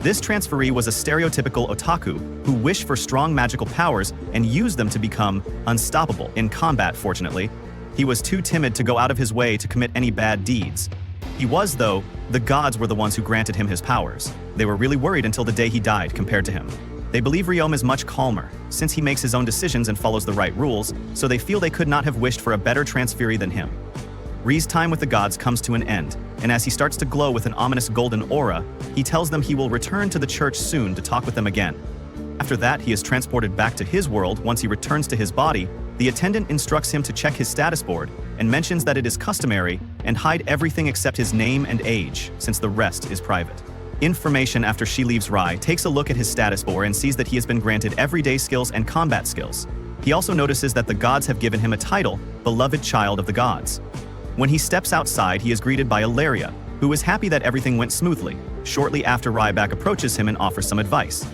This transferee was a stereotypical Otoko who wished for strong magical powers and used them to become unstoppable in combat. Fortunately, he was too timid to go out of his way to commit any bad deeds. He was, though, the gods were the ones who granted him his powers. They were really worried until the day he died compared to him. They believe Ryoma is much calmer, since he makes his own decisions and follows the right rules, so they feel they could not have wished for a better transferee than him. Ri's time with the gods comes to an end, and as he starts to glow with an ominous golden aura, he tells them he will return to the church soon to talk with them again. After that, he is transported back to his world. Once he returns to his body, the attendant instructs him to check his status board and mentions that it is customary and hide everything except his name and age, since the rest is private. Information after she leaves Rai takes a look at his status board and sees that he has been granted everyday skills and combat skills. He also notices that the gods have given him a title, Beloved Child of the Gods. When he steps outside, he is greeted by Ilaria, who is happy that everything went smoothly. Shortly after, Ryback approaches him and offers some advice.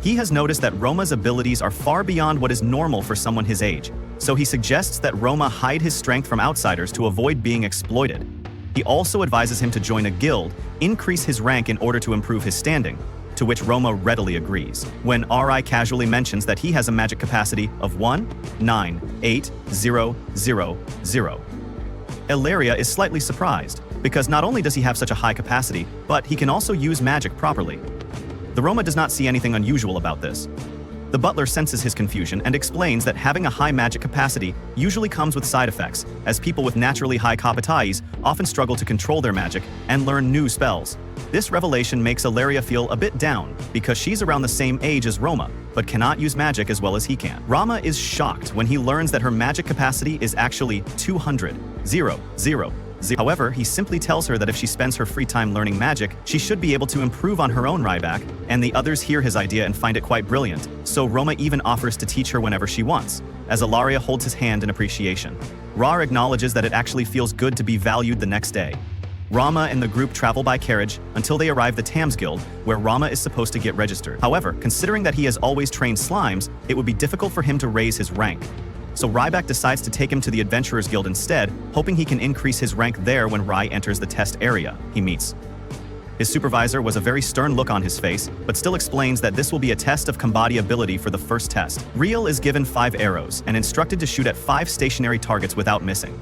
He has noticed that Roma's abilities are far beyond what is normal for someone his age, so he suggests that Roma hide his strength from outsiders to avoid being exploited. He also advises him to join a guild, increase his rank in order to improve his standing, to which Roma readily agrees. When Ri casually mentions that he has a magic capacity of 1,9,8,0,0,0. Ilaria is slightly surprised, because not only does he have such a high capacity, but he can also use magic properly. The Roma does not see anything unusual about this. The butler senses his confusion and explains that having a high magic capacity usually comes with side effects, as people with naturally high Kami-tachi often struggle to control their magic and learn new spells. This revelation makes Ilaria feel a bit down, because she's around the same age as Roma, but cannot use magic as well as he can. Rama is shocked when he learns that her magic capacity is actually 200,000. However, he simply tells her that if she spends her free time learning magic, she should be able to improve on her own Ryback, and the others hear his idea and find it quite brilliant, so Roma even offers to teach her whenever she wants, as Ilaria holds his hand in appreciation. Ra acknowledges that it actually feels good to be valued the next day. Rama and the group travel by carriage until they arrive the Tams Guild, where Rama is supposed to get registered. However, considering that he has always trained slimes, it would be difficult for him to raise his rank. So Ryback decides to take him to the Adventurers Guild instead, hoping he can increase his rank there when Rai enters the test area he meets. His supervisor was a very stern look on his face, but still explains that this will be a test of Kambadi ability for the first test. Real is given 5 arrows and instructed to shoot at 5 stationary targets without missing.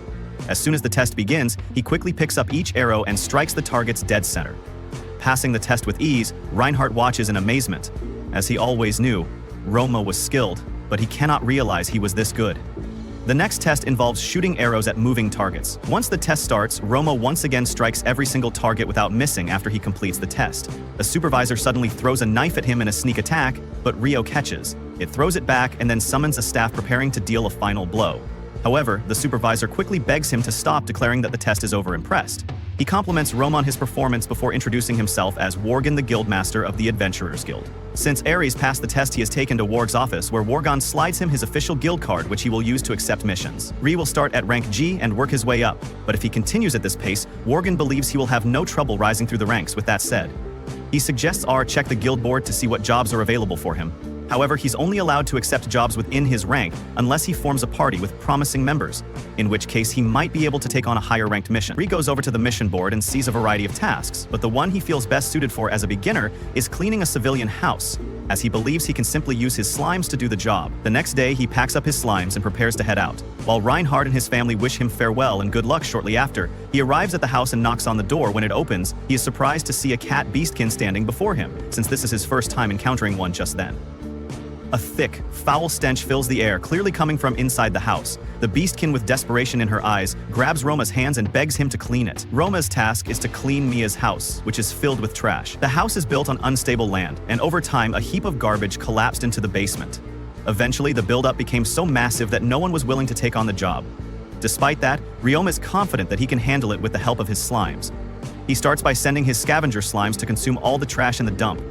As soon as the test begins, he quickly picks up each arrow and strikes the target's dead center. Passing the test with ease, Reinhardt watches in amazement. As he always knew, Roma was skilled, but he cannot realize he was this good. The next test involves shooting arrows at moving targets. Once the test starts, Roma once again strikes every single target without missing after he completes the test. A supervisor suddenly throws a knife at him in a sneak attack, but Rio catches. It throws it back and then summons a staff preparing to deal a final blow. However, the supervisor quickly begs him to stop, declaring that the test is over. Impressed, he compliments Roma on his performance before introducing himself as Worgen, the Guildmaster of the Adventurers Guild. Since Ares passed the test, he is taken to Warg's office, where Worgen slides him his official guild card, which he will use to accept missions. Ri will start at rank G and work his way up, but if he continues at this pace, Worgen believes he will have no trouble rising through the ranks. With that said, he suggests R check the guild board to see what jobs are available for him. However, he's only allowed to accept jobs within his rank unless he forms a party with promising members, in which case he might be able to take on a higher-ranked mission. Ri goes over to the mission board and sees a variety of tasks, but the one he feels best suited for as a beginner is cleaning a civilian house, as he believes he can simply use his slimes to do the job. The next day, he packs up his slimes and prepares to head out. While Reinhardt and his family wish him farewell and good luck shortly after, he arrives at the house and knocks on the door. When it opens, he is surprised to see a cat beastkin standing before him, since this is his first time encountering one just then. A thick, foul stench fills the air, clearly coming from inside the house. The beastkin, with desperation in her eyes, grabs Roma's hands and begs him to clean it. Roma's task is to clean Mia's house, which is filled with trash. The house is built on unstable land, and over time, a heap of garbage collapsed into the basement. Eventually, the buildup became so massive that no one was willing to take on the job. Despite that, Ryoma is confident that he can handle it with the help of his slimes. He starts by sending his scavenger slimes to consume all the trash in the dump.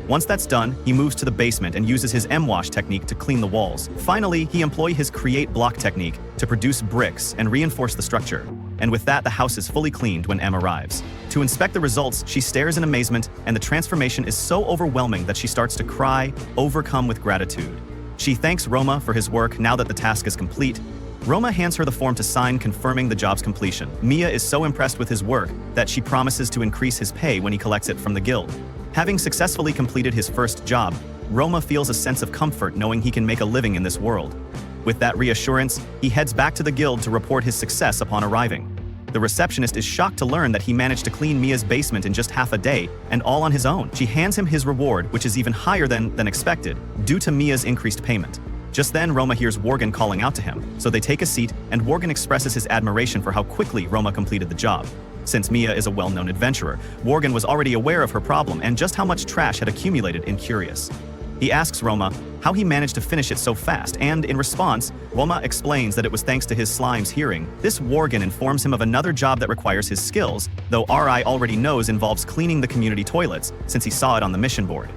Once that's done, he moves to the basement and uses his M-wash technique to clean the walls. Finally, he employs his create block technique to produce bricks and reinforce the structure. And with that, the house is fully cleaned when M arrives. To inspect the results, she stares in amazement, and the transformation is so overwhelming that she starts to cry, overcome with gratitude. She thanks Roma for his work now that the task is complete. Roma hands her the form to sign, confirming the job's completion. Mia is so impressed with his work that she promises to increase his pay when he collects it from the guild. Having successfully completed his first job, Roma feels a sense of comfort knowing he can make a living in this world. With that reassurance, he heads back to the guild to report his success upon arriving. The receptionist is shocked to learn that he managed to clean Mia's basement in just half a day, and all on his own. She hands him his reward, which is even higher than expected, due to Mia's increased payment. Just then, Roma hears Worgen calling out to him, so they take a seat, and Worgen expresses his admiration for how quickly Roma completed the job. Since Mia is a well-known adventurer, Worgen was already aware of her problem and just how much trash had accumulated in Curious. He asks Roma how he managed to finish it so fast, and in response, Roma explains that it was thanks to his slime's hearing. This Worgen informs him of another job that requires his skills, though Ri already knows involves cleaning the community toilets, since he saw it on the mission board.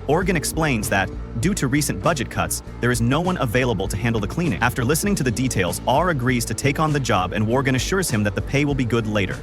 Worgen explains that, due to recent budget cuts, there is no one available to handle the cleaning. After listening to the details, R agrees to take on the job, and Worgen assures him that the pay will be good later.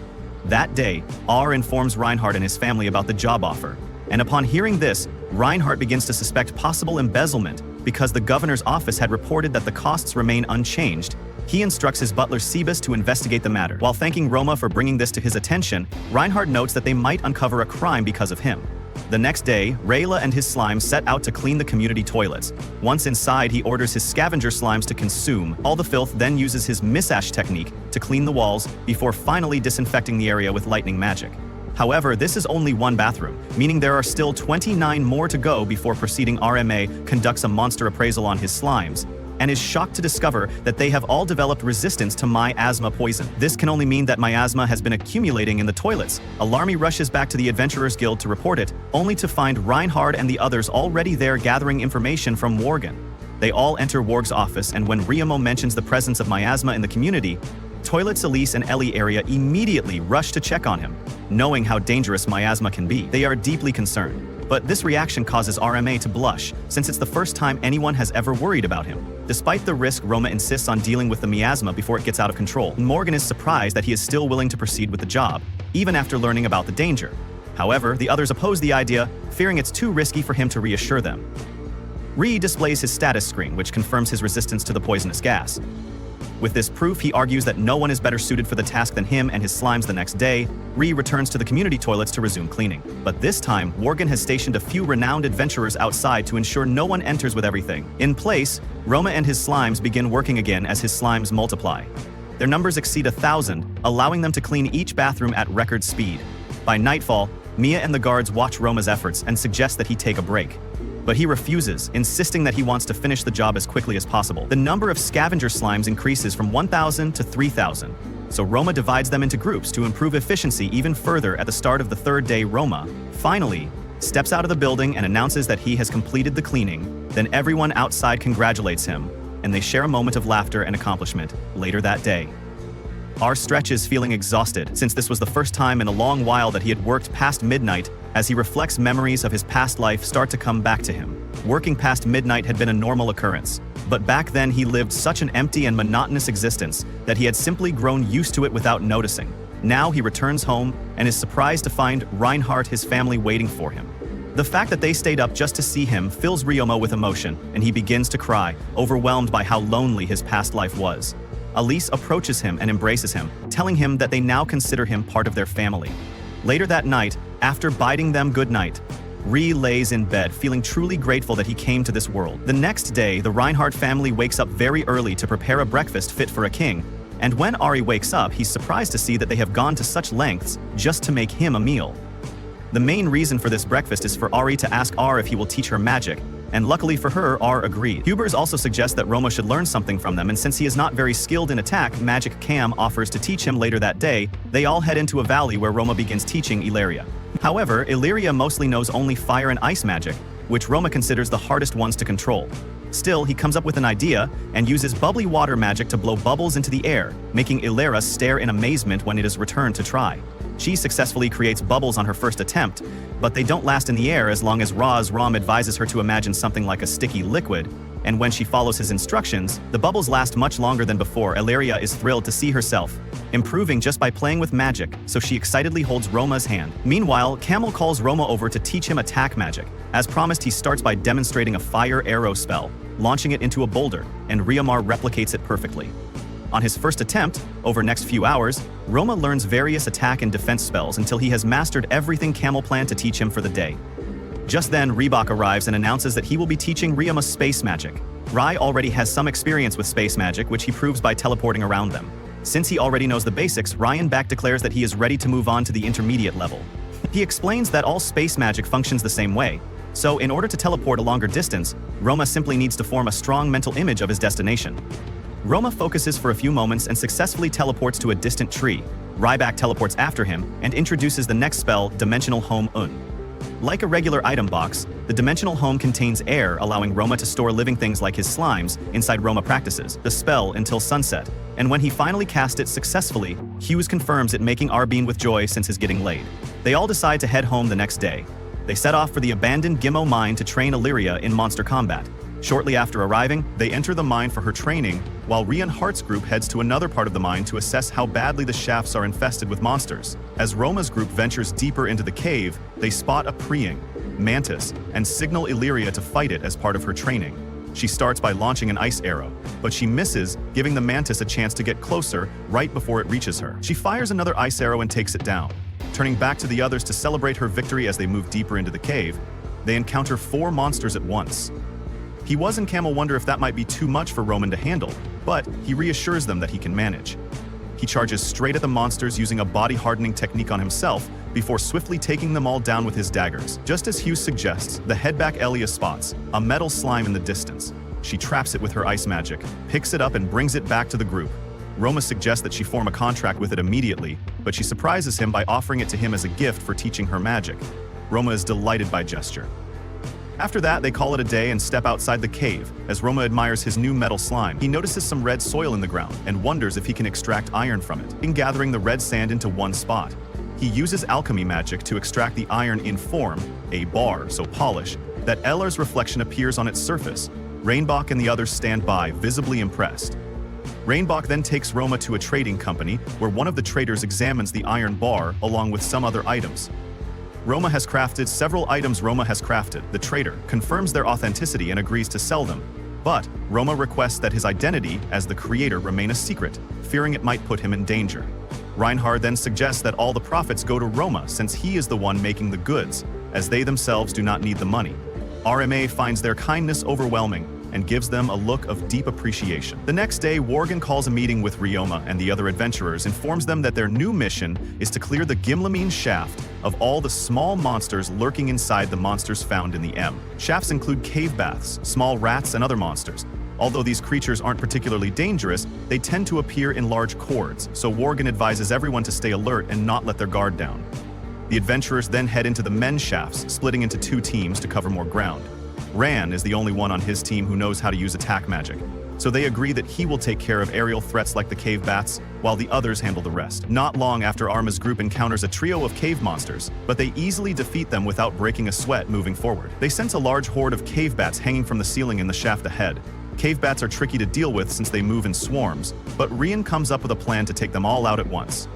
That day, R informs Reinhardt and his family about the job offer, and upon hearing this, Reinhardt begins to suspect possible embezzlement because the governor's office had reported that the costs remain unchanged. He instructs his butler Sebas to investigate the matter. While thanking Roma for bringing this to his attention, Reinhardt notes that they might uncover a crime because of him. The next day, Rayla and his slime set out to clean the community toilets. Once inside, he orders his scavenger slimes to consume all the filth, then uses his misash technique to clean the walls before finally disinfecting the area with lightning magic. However, this is only one bathroom, meaning there are still 29 more to go before proceeding. RMA conducts a monster appraisal on his slimes, and is shocked to discover that they have all developed resistance to miasma poison. This can only mean that miasma has been accumulating in the toilets. Alarmy rushes back to the Adventurers Guild to report it, only to find Reinhard and the others already there gathering information from Worgen. They all enter Worg's office, and when Ryumo mentions the presence of miasma in the community, Toilets Elise and Ellie area immediately rush to check on him, knowing how dangerous miasma can be. They are deeply concerned. But this reaction causes RMA to blush, since it's the first time anyone has ever worried about him. Despite the risk, Roma insists on dealing with the miasma before it gets out of control. Morgan is surprised that he is still willing to proceed with the job, even after learning about the danger. However, the others oppose the idea, fearing it's too risky for him to reassure them. Ri displays his status screen, which confirms his resistance to the poisonous gas. With this proof, he argues that no one is better suited for the task than him and his slimes. The next day, Ri returns to the community toilets to resume cleaning. But this time, Worgen has stationed a few renowned adventurers outside to ensure no one enters with everything. In place, Roma and his slimes begin working again as his slimes multiply. Their numbers exceed 1,000, allowing them to clean each bathroom at record speed. By nightfall, Mia and the guards watch Roma's efforts and suggest that he take a break. But he refuses, insisting that he wants to finish the job as quickly as possible. The number of scavenger slimes increases from 1,000 to 3,000, so Roma divides them into groups to improve efficiency even further. At the start of the third day, Roma, finally, steps out of the building and announces that he has completed the cleaning. Then everyone outside congratulates him, and they share a moment of laughter and accomplishment. Later that day, R stretches, feeling exhausted, since this was the first time in a long while that he had worked past midnight. As he reflects, memories of his past life start to come back to him. Working past midnight had been a normal occurrence, but back then he lived such an empty and monotonous existence that he had simply grown used to it without noticing. Now he returns home and is surprised to find Reinhardt, his family, waiting for him. The fact that they stayed up just to see him fills Ryumo with emotion, and he begins to cry, overwhelmed by how lonely his past life was. Elise approaches him and embraces him, telling him that they now consider him part of their family. Later that night, after bidding them goodnight, Ri lays in bed, feeling truly grateful that he came to this world. The next day, the Reinhardt family wakes up very early to prepare a breakfast fit for a king, and when Ari wakes up, he's surprised to see that they have gone to such lengths just to make him a meal. The main reason for this breakfast is for Ari to ask R if he will teach her magic, and luckily for her, R agreed. Hubers also suggests that Roma should learn something from them, and since he is not very skilled in attack, magic Cam offers to teach him. Later that day, they all head into a valley where Roma begins teaching Illyria. However, Illyria mostly knows only fire and ice magic, which Roma considers the hardest ones to control. Still, he comes up with an idea and uses bubbly water magic to blow bubbles into the air, making Illyria stare in amazement when it is returned to try. She successfully creates bubbles on her first attempt, but they don't last in the air as long as Rom advises her to imagine something like a sticky liquid, and when she follows his instructions, the bubbles last much longer than before. Illyria is thrilled to see herself improving just by playing with magic, so she excitedly holds Roma's hand. Meanwhile, Camel calls Roma over to teach him attack magic. As promised, he starts by demonstrating a fire arrow spell, launching it into a boulder, and Ryamar replicates it perfectly. On his first attempt, over next few hours, Roma learns various attack and defense spells until he has mastered everything Camel planned to teach him for the day. Just then, Reebok arrives and announces that he will be teaching Ryama space magic. Rai already has some experience with space magic, which he proves by teleporting around them. Since he already knows the basics, Ryan back declares that he is ready to move on to the intermediate level. He explains that all space magic functions the same way, so in order to teleport a longer distance, Roma simply needs to form a strong mental image of his destination. Roma focuses for a few moments and successfully teleports to a distant tree. Ryback teleports after him and introduces the next spell, Dimensional Home Un. Like a regular item box, the Dimensional Home contains air, allowing Roma to store living things like his slimes inside Roma practices the spell until sunset, and when he finally cast it successfully, Hughes confirms it, making Arbeen with joy since his getting laid. They all decide to head home the next day. They set off for the abandoned Gimmo mine to train Illyria in monster combat. Shortly after arriving, they enter the mine for her training, while Rian Hart's group heads to another part of the mine to assess how badly the shafts are infested with monsters. As Roma's group ventures deeper into the cave, they spot a preying mantis and signal Illyria to fight it as part of her training. She starts by launching an ice arrow, but she misses, giving the mantis a chance to get closer right before it reaches her. She fires another ice arrow and takes it down. Turning back to the others to celebrate her victory as they move deeper into the cave, they encounter 4 monsters at once. He and Camel wonder if that might be too much for Roman to handle, but he reassures them that he can manage. He charges straight at the monsters using a body-hardening technique on himself before swiftly taking them all down with his daggers. Just as Hughes suggests, the headback Elia spots a metal slime in the distance. She traps it with her ice magic, picks it up and brings it back to the group. Roma suggests that she form a contract with it immediately, but she surprises him by offering it to him as a gift for teaching her magic. Roma is delighted by gesture. After that, they call it a day and step outside the cave. As Roma admires his new metal slime, he notices some red soil in the ground and wonders if he can extract iron from it. In gathering the red sand into one spot, he uses alchemy magic to extract the iron in form, a bar, so polish, that Eller's reflection appears on its surface. Rainbach and the others stand by, visibly impressed. Rainbach then takes Roma to a trading company, where one of the traders examines the iron bar along with some other items. Roma has crafted several items. The trader confirms their authenticity and agrees to sell them, but Roma requests that his identity as the creator remain a secret, fearing it might put him in danger. Reinhard then suggests that all the profits go to Roma since he is the one making the goods, as they themselves do not need the money. RMA finds their kindness overwhelming and gives them a look of deep appreciation. The next day, Worgen calls a meeting with Ryoma and the other adventurers, informs them that their new mission is to clear the Gimlamine shaft of all the small monsters lurking inside the monsters found in the M. Shafts include cave baths, small rats, and other monsters. Although these creatures aren't particularly dangerous, they tend to appear in large cords, so Worgen advises everyone to stay alert and not let their guard down. The adventurers then head into the men's shafts, splitting into 2 teams to cover more ground. Ran is the only one on his team who knows how to use attack magic, so they agree that he will take care of aerial threats like the cave bats, while the others handle the rest. Not long after, Arma's group encounters a trio of cave monsters, but they easily defeat them without breaking a sweat moving forward. They sense a large horde of cave bats hanging from the ceiling in the shaft ahead. Cave bats are tricky to deal with since they move in swarms, but Rian comes up with a plan to take them all out at once.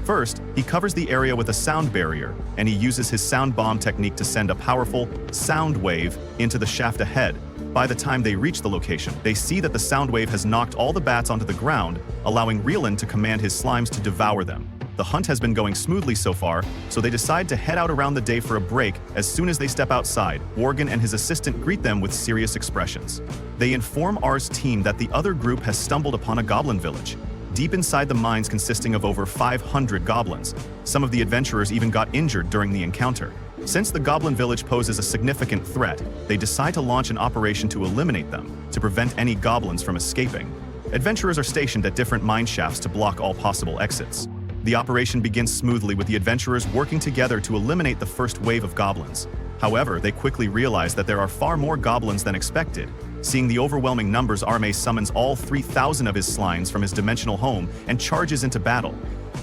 First, he covers the area with a sound barrier, and he uses his sound bomb technique to send a powerful sound wave into the shaft ahead. By the time they reach the location, they see that the sound wave has knocked all the bats onto the ground, allowing Rielan to command his slimes to devour them. The hunt has been going smoothly so far, so they decide to head out around the day for a break. As soon as they step outside, Worgen and his assistant greet them with serious expressions. They inform R's team that the other group has stumbled upon a goblin village, deep inside the mines consisting of over 500 goblins. Some of the adventurers even got injured during the encounter. Since the goblin village poses a significant threat, they decide to launch an operation to eliminate them, to prevent any goblins from escaping. Adventurers are stationed at different mine shafts to block all possible exits. The operation begins smoothly with the adventurers working together to eliminate the first wave of goblins. However, they quickly realize that there are far more goblins than expected. Seeing the overwhelming numbers, Arme summons all 3,000 of his slimes from his dimensional home and charges into battle.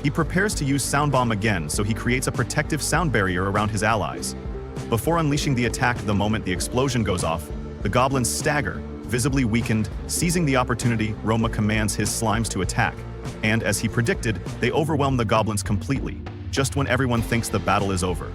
He prepares to use Sound Bomb again, so he creates a protective sound barrier around his allies. Before unleashing the attack, the moment the explosion goes off, the goblins stagger, visibly weakened. Seizing the opportunity, Roma commands his slimes to attack. And as he predicted, they overwhelm the goblins completely, just when everyone thinks the battle is over.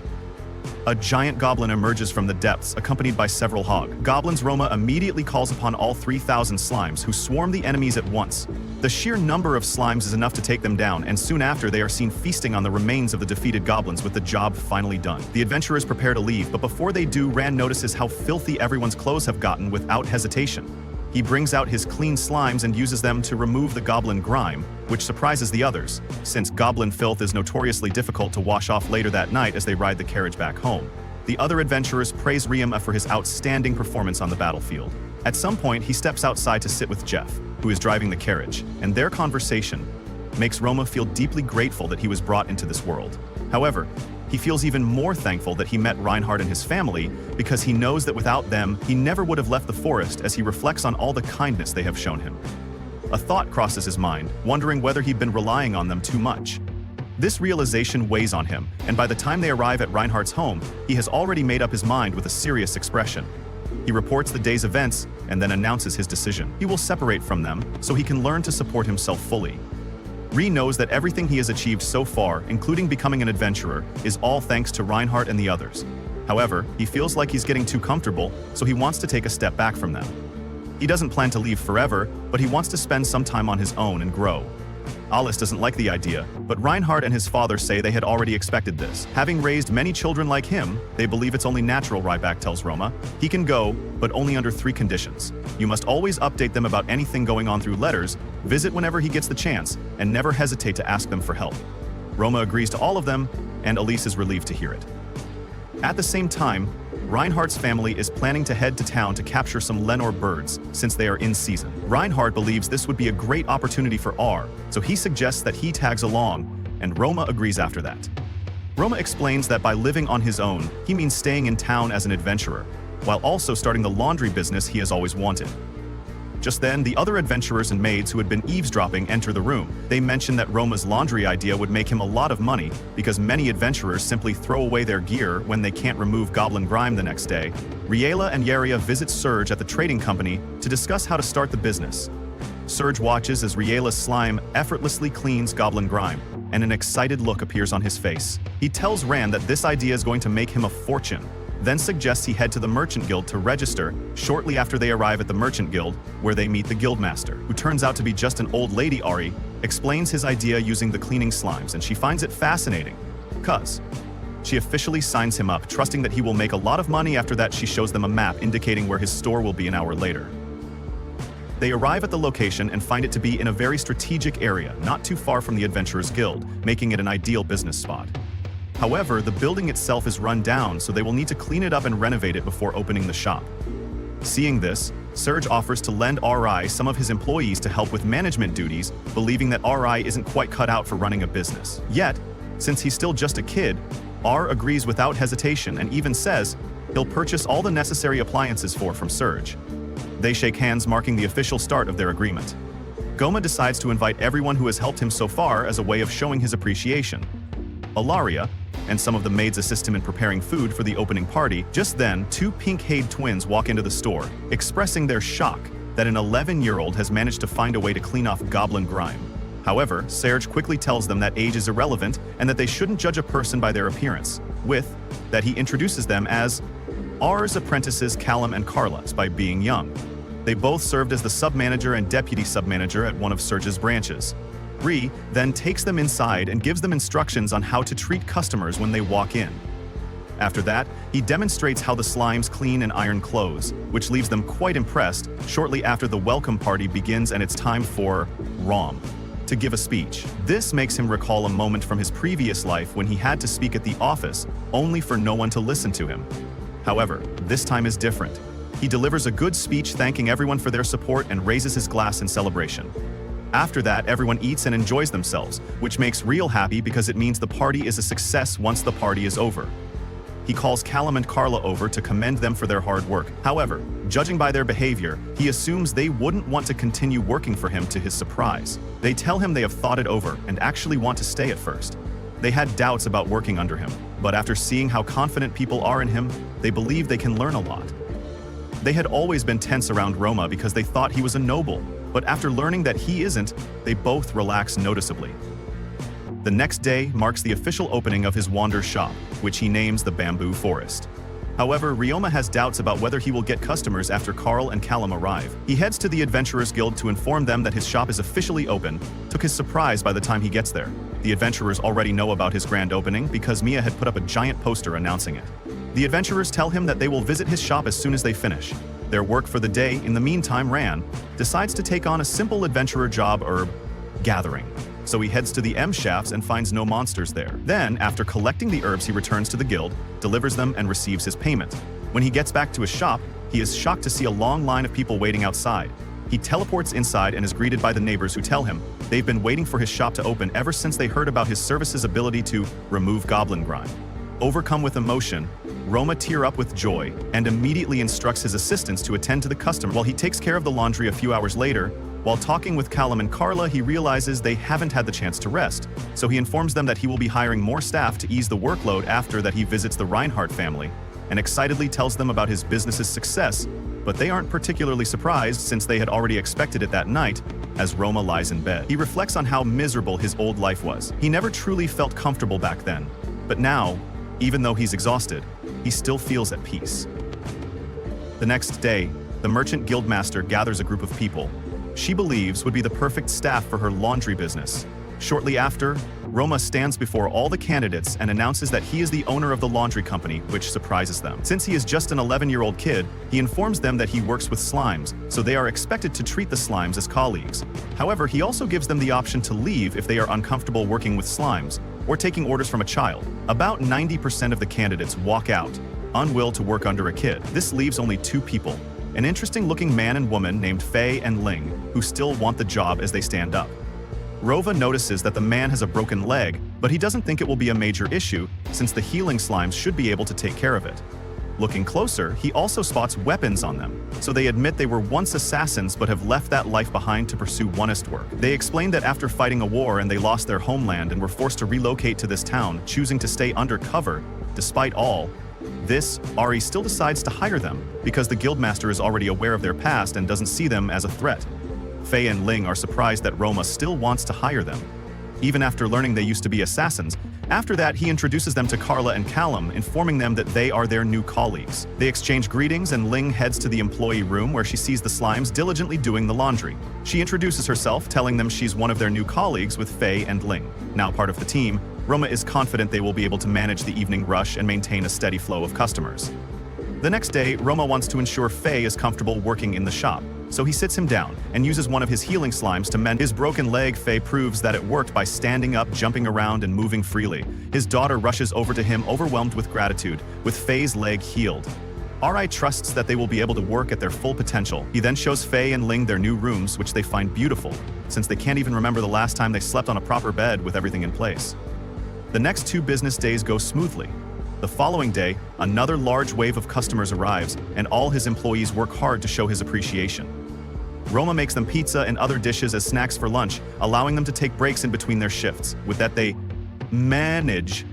A giant goblin emerges from the depths, accompanied by several hog goblins. Roma immediately calls upon all 3,000 slimes, who swarm the enemies at once. The sheer number of slimes is enough to take them down, and soon after they are seen feasting on the remains of the defeated goblins, with the job finally done. The adventurers prepare to leave, but before they do, Rand notices how filthy everyone's clothes have gotten without hesitation. He brings out his clean slimes and uses them to remove the goblin grime, which surprises the others, since goblin filth is notoriously difficult to wash off later that night as they ride the carriage back home. The other adventurers praise Ryoma for his outstanding performance on the battlefield. At some point, he steps outside to sit with Jeff, who is driving the carriage, and their conversation makes Ryoma feel deeply grateful that he was brought into this world. However, he feels even more thankful that he met Reinhardt and his family because he knows that without them, he never would have left the forest as he reflects on all the kindness they have shown him. A thought crosses his mind, wondering whether he'd been relying on them too much. This realization weighs on him, and by the time they arrive at Reinhardt's home, he has already made up his mind with a serious expression. He reports the day's events and then announces his decision. He will separate from them so he can learn to support himself fully. Ri knows that everything he has achieved so far, including becoming an adventurer, is all thanks to Reinhardt and the others. However, he feels like he's getting too comfortable, so he wants to take a step back from them. He doesn't plan to leave forever, but he wants to spend some time on his own and grow. Alice doesn't like the idea, but Reinhardt and his father say they had already expected this. Having raised many children like him, they believe it's only natural, Ryback tells Roma. He can go, but only under 3 conditions. You must always update them about anything going on through letters, visit whenever he gets the chance, and never hesitate to ask them for help. Roma agrees to all of them, and Elise is relieved to hear it. At the same time, Reinhardt's family is planning to head to town to capture some Lenore birds, since they are in season. Reinhardt believes this would be a great opportunity for R, so he suggests that he tags along, and Roma agrees after that. Roma explains that by living on his own, he means staying in town as an adventurer, while also starting the laundry business he has always wanted. Just then, the other adventurers and maids who had been eavesdropping enter the room. They mention that Roma's laundry idea would make him a lot of money because many adventurers simply throw away their gear when they can't remove goblin grime the next day. Riela and Yaria visit Serge at the trading company to discuss how to start the business. Serge watches as Riela's slime effortlessly cleans goblin grime, and an excited look appears on his face. He tells Rand that this idea is going to make him a fortune, then suggests he head to the Merchant Guild to register. Shortly after they arrive at the Merchant Guild, where they meet the Guildmaster, who turns out to be just an old lady. Ari explains his idea using the cleaning slimes, and she finds it fascinating, cuz she officially signs him up, trusting that he will make a lot of money. After that, she shows them a map indicating where his store will be an hour later. They arrive at the location and find it to be in a very strategic area, not too far from the Adventurers Guild, making it an ideal business spot. However, the building itself is run down, so they will need to clean it up and renovate it before opening the shop. Seeing this, Serge offers to lend RI some of his employees to help with management duties, believing that RI isn't quite cut out for running a business. Yet, since he's still just a kid, R agrees without hesitation and even says he'll purchase all the necessary appliances from Serge. They shake hands, marking the official start of their agreement. Goma decides to invite everyone who has helped him so far as a way of showing his appreciation. Ilaria and some of the maids assist him in preparing food for the opening party. Just then, 2 pink-haired twins walk into the store, expressing their shock that an 11-year-old has managed to find a way to clean off goblin grime. However, Serge quickly tells them that age is irrelevant and that they shouldn't judge a person by their appearance, with that he introduces them as R's apprentices Callum and Carla by being young. They both served as the sub-manager and deputy sub-manager at one of Serge's branches. Ri then takes them inside and gives them instructions on how to treat customers when they walk in. After that, he demonstrates how the slimes clean and iron clothes, which leaves them quite impressed. Shortly after, the welcome party begins and it's time for Rom to give a speech. This makes him recall a moment from his previous life when he had to speak at the office, only for no one to listen to him. However, this time is different. He delivers a good speech thanking everyone for their support and raises his glass in celebration. After that, everyone eats and enjoys themselves, which makes Real happy because it means the party is a success once the party is over. He calls Callum and Carla over to commend them for their hard work. However, judging by their behavior, he assumes they wouldn't want to continue working for him, to his surprise. They tell him they have thought it over and actually want to stay at first. They had doubts about working under him, but after seeing how confident people are in him, they believe they can learn a lot. They had always been tense around Roma because they thought he was a noble, but after learning that he isn't, they both relax noticeably. The next day marks the official opening of his Wander shop, which he names the Bamboo Forest. However, Ryoma has doubts about whether he will get customers after Carl and Callum arrive. He heads to the Adventurers Guild to inform them that his shop is officially open, to his surprise by the time he gets there. The adventurers already know about his grand opening because Mia had put up a giant poster announcing it. The adventurers tell him that they will visit his shop as soon as they finish. Their work for the day, in the meantime, Ran decides to take on a simple adventurer job herb gathering. So he heads to the M shafts and finds no monsters there. Then, after collecting the herbs, he returns to the guild, delivers them, and receives his payment. When he gets back to his shop, he is shocked to see a long line of people waiting outside. He teleports inside and is greeted by the neighbors who tell him they've been waiting for his shop to open ever since they heard about his service's ability to remove goblin grime. Overcome with emotion, Roma tears up with joy and immediately instructs his assistants to attend to the customer while he takes care of the laundry a few hours later. While talking with Callum and Carla, he realizes they haven't had the chance to rest, so he informs them that he will be hiring more staff to ease the workload after that he visits the Reinhardt family, and excitedly tells them about his business's success, but they aren't particularly surprised since they had already expected it that night, as Roma lies in bed. He reflects on how miserable his old life was. He never truly felt comfortable back then, but now, even though he's exhausted, he still feels at peace. The next day, the merchant guildmaster gathers a group of people she believes would be the perfect staff for her laundry business. Shortly after, Roma stands before all the candidates and announces that he is the owner of the laundry company, which surprises them. Since he is just an 11-year-old kid, he informs them that he works with slimes, so they are expected to treat the slimes as colleagues. However, he also gives them the option to leave if they are uncomfortable working with slimes or taking orders from a child. About 90% of the candidates walk out, unwilling to work under a kid. This leaves only 2 people, an interesting-looking man and woman named Faye and Ling, who still want the job as they stand up. Rova notices that the man has a broken leg, but he doesn't think it will be a major issue since the healing slimes should be able to take care of it. Looking closer, he also spots weapons on them, so they admit they were once assassins but have left that life behind to pursue honest work. They explain that after fighting a war and they lost their homeland and were forced to relocate to this town, choosing to stay undercover. Despite all this, Ari still decides to hire them because the guildmaster is already aware of their past and doesn't see them as a threat. Faye and Ling are surprised that Roma still wants to hire them, even after learning they used to be assassins. After that, he introduces them to Carla and Callum, informing them that they are their new colleagues. They exchange greetings and Ling heads to the employee room where she sees the slimes diligently doing the laundry. She introduces herself, telling them she's one of their new colleagues with Faye and Ling. Now part of the team, Roma is confident they will be able to manage the evening rush and maintain a steady flow of customers. The next day, Roma wants to ensure Faye is comfortable working in the shop, so he sits him down and uses one of his healing slimes to mend his broken leg. Faye proves that it worked by standing up, jumping around, and moving freely. His daughter rushes over to him, overwhelmed with gratitude, with Faye's leg healed. Ri trusts that they will be able to work at their full potential. He then shows Faye and Ling their new rooms, which they find beautiful, since they can't even remember the last time they slept on a proper bed with everything in place. The next 2 business days go smoothly. The following day, another large wave of customers arrives, and all his employees work hard to show his appreciation. Roma makes them pizza and other dishes as snacks for lunch, allowing them to take breaks in between their shifts. With that, they manage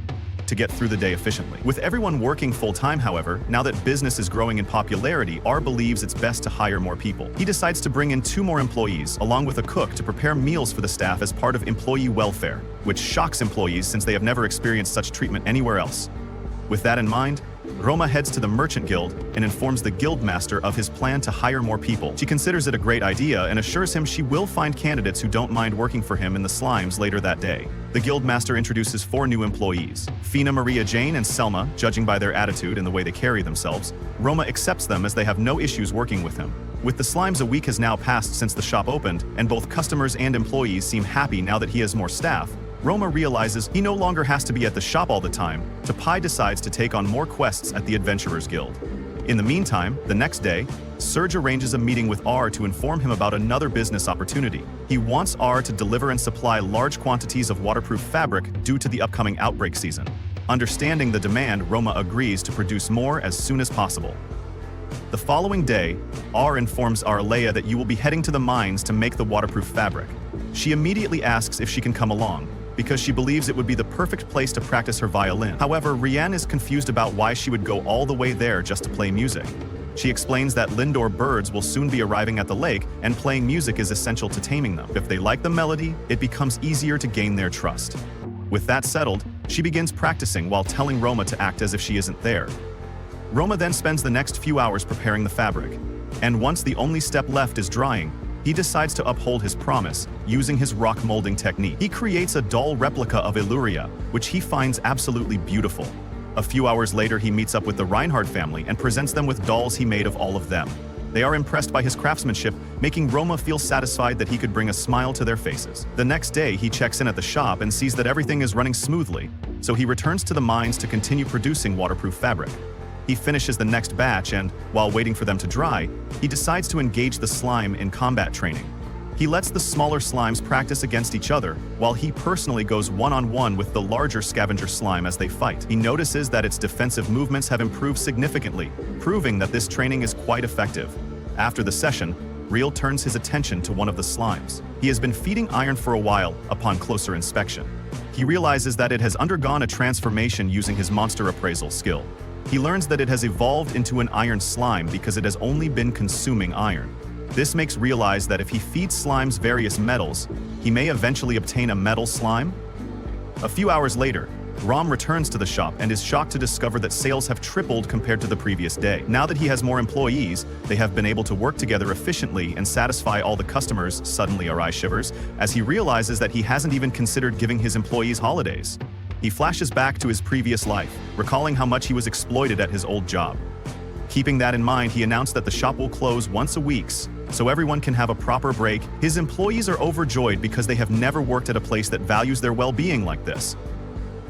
to get through the day efficiently. With everyone working full-time, however, now that business is growing in popularity, R believes it's best to hire more people. He decides to bring in 2 more employees, along with a cook, to prepare meals for the staff as part of employee welfare, which shocks employees since they have never experienced such treatment anywhere else. With that in mind, Roma heads to the Merchant Guild and informs the guildmaster of his plan to hire more people. She considers it a great idea and assures him she will find candidates who don't mind working for him in the slimes later that day. The guildmaster introduces 4 new employees, Fina, Maria, Jane, and Selma. Judging by their attitude and the way they carry themselves, Roma accepts them as they have no issues working with him. With the slimes, a week has now passed since the shop opened, and both customers and employees seem happy now that he has more staff. Roma realizes he no longer has to be at the shop all the time. Pai decides to take on more quests at the Adventurers Guild. In the meantime, the next day, Serge arranges a meeting with R to inform him about another business opportunity. He wants R to deliver and supply large quantities of waterproof fabric due to the upcoming outbreak season. Understanding the demand, Roma agrees to produce more as soon as possible. The following day, R informs Arleia that you will be heading to the mines to make the waterproof fabric. She immediately asks if she can come along, because she believes it would be the perfect place to practice her violin. However, Rianne is confused about why she would go all the way there just to play music. She explains that Lindor birds will soon be arriving at the lake, and playing music is essential to taming them. If they like the melody, it becomes easier to gain their trust. With that settled, she begins practicing while telling Roma to act as if she isn't there. Roma then spends the next few hours preparing the fabric, and once the only step left is drying, he decides to uphold his promise, using his rock molding technique. He creates a doll replica of Illyria, which he finds absolutely beautiful. A few hours later, he meets up with the Reinhardt family and presents them with dolls he made of all of them. They are impressed by his craftsmanship, making Roma feel satisfied that he could bring a smile to their faces. The next day, he checks in at the shop and sees that everything is running smoothly, so he returns to the mines to continue producing waterproof fabric. He finishes the next batch and, while waiting for them to dry, he decides to engage the slime in combat training. He lets the smaller slimes practice against each other, while he personally goes one-on-one with the larger scavenger slime as they fight. He notices that its defensive movements have improved significantly, proving that this training is quite effective. After the session, Real turns his attention to one of the slimes. He has been feeding iron for a while upon closer inspection. He realizes that it has undergone a transformation using his monster appraisal skill. He learns that it has evolved into an iron slime because it has only been consuming iron. This makes realize that if he feeds slimes various metals, he may eventually obtain a metal slime. A few hours later, Rom returns to the shop and is shocked to discover that sales have tripled compared to the previous day. Now that he has more employees, they have been able to work together efficiently and satisfy all the customers. Suddenly, Arai shivers as he realizes that he hasn't even considered giving his employees holidays. He flashes back to his previous life, recalling how much he was exploited at his old job. Keeping that in mind, he announced that the shop will close once a week, so everyone can have a proper break. His employees are overjoyed because they have never worked at a place that values their well-being like this.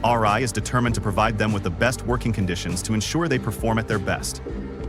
Arai is determined to provide them with the best working conditions to ensure they perform at their best.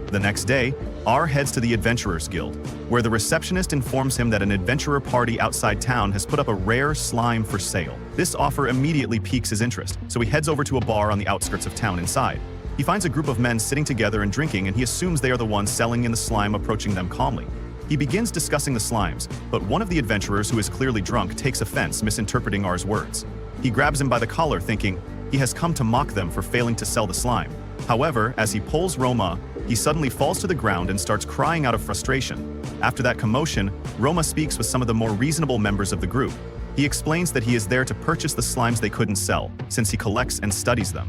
The next day, R heads to the Adventurers Guild, where the receptionist informs him that an adventurer party outside town has put up a rare slime for sale. This offer immediately piques his interest, so he heads over to a bar on the outskirts of town inside. He finds a group of men sitting together and drinking, and he assumes they are the ones selling in the slime, approaching them calmly. He begins discussing the slimes, but one of the adventurers, who is clearly drunk, takes offense, misinterpreting R's words. He grabs him by the collar, thinking he has come to mock them for failing to sell the slime. However, as he pulls Roma, he suddenly falls to the ground and starts crying out of frustration. After that commotion, Roma speaks with some of the more reasonable members of the group. He explains that he is there to purchase the slimes they couldn't sell, since he collects and studies them.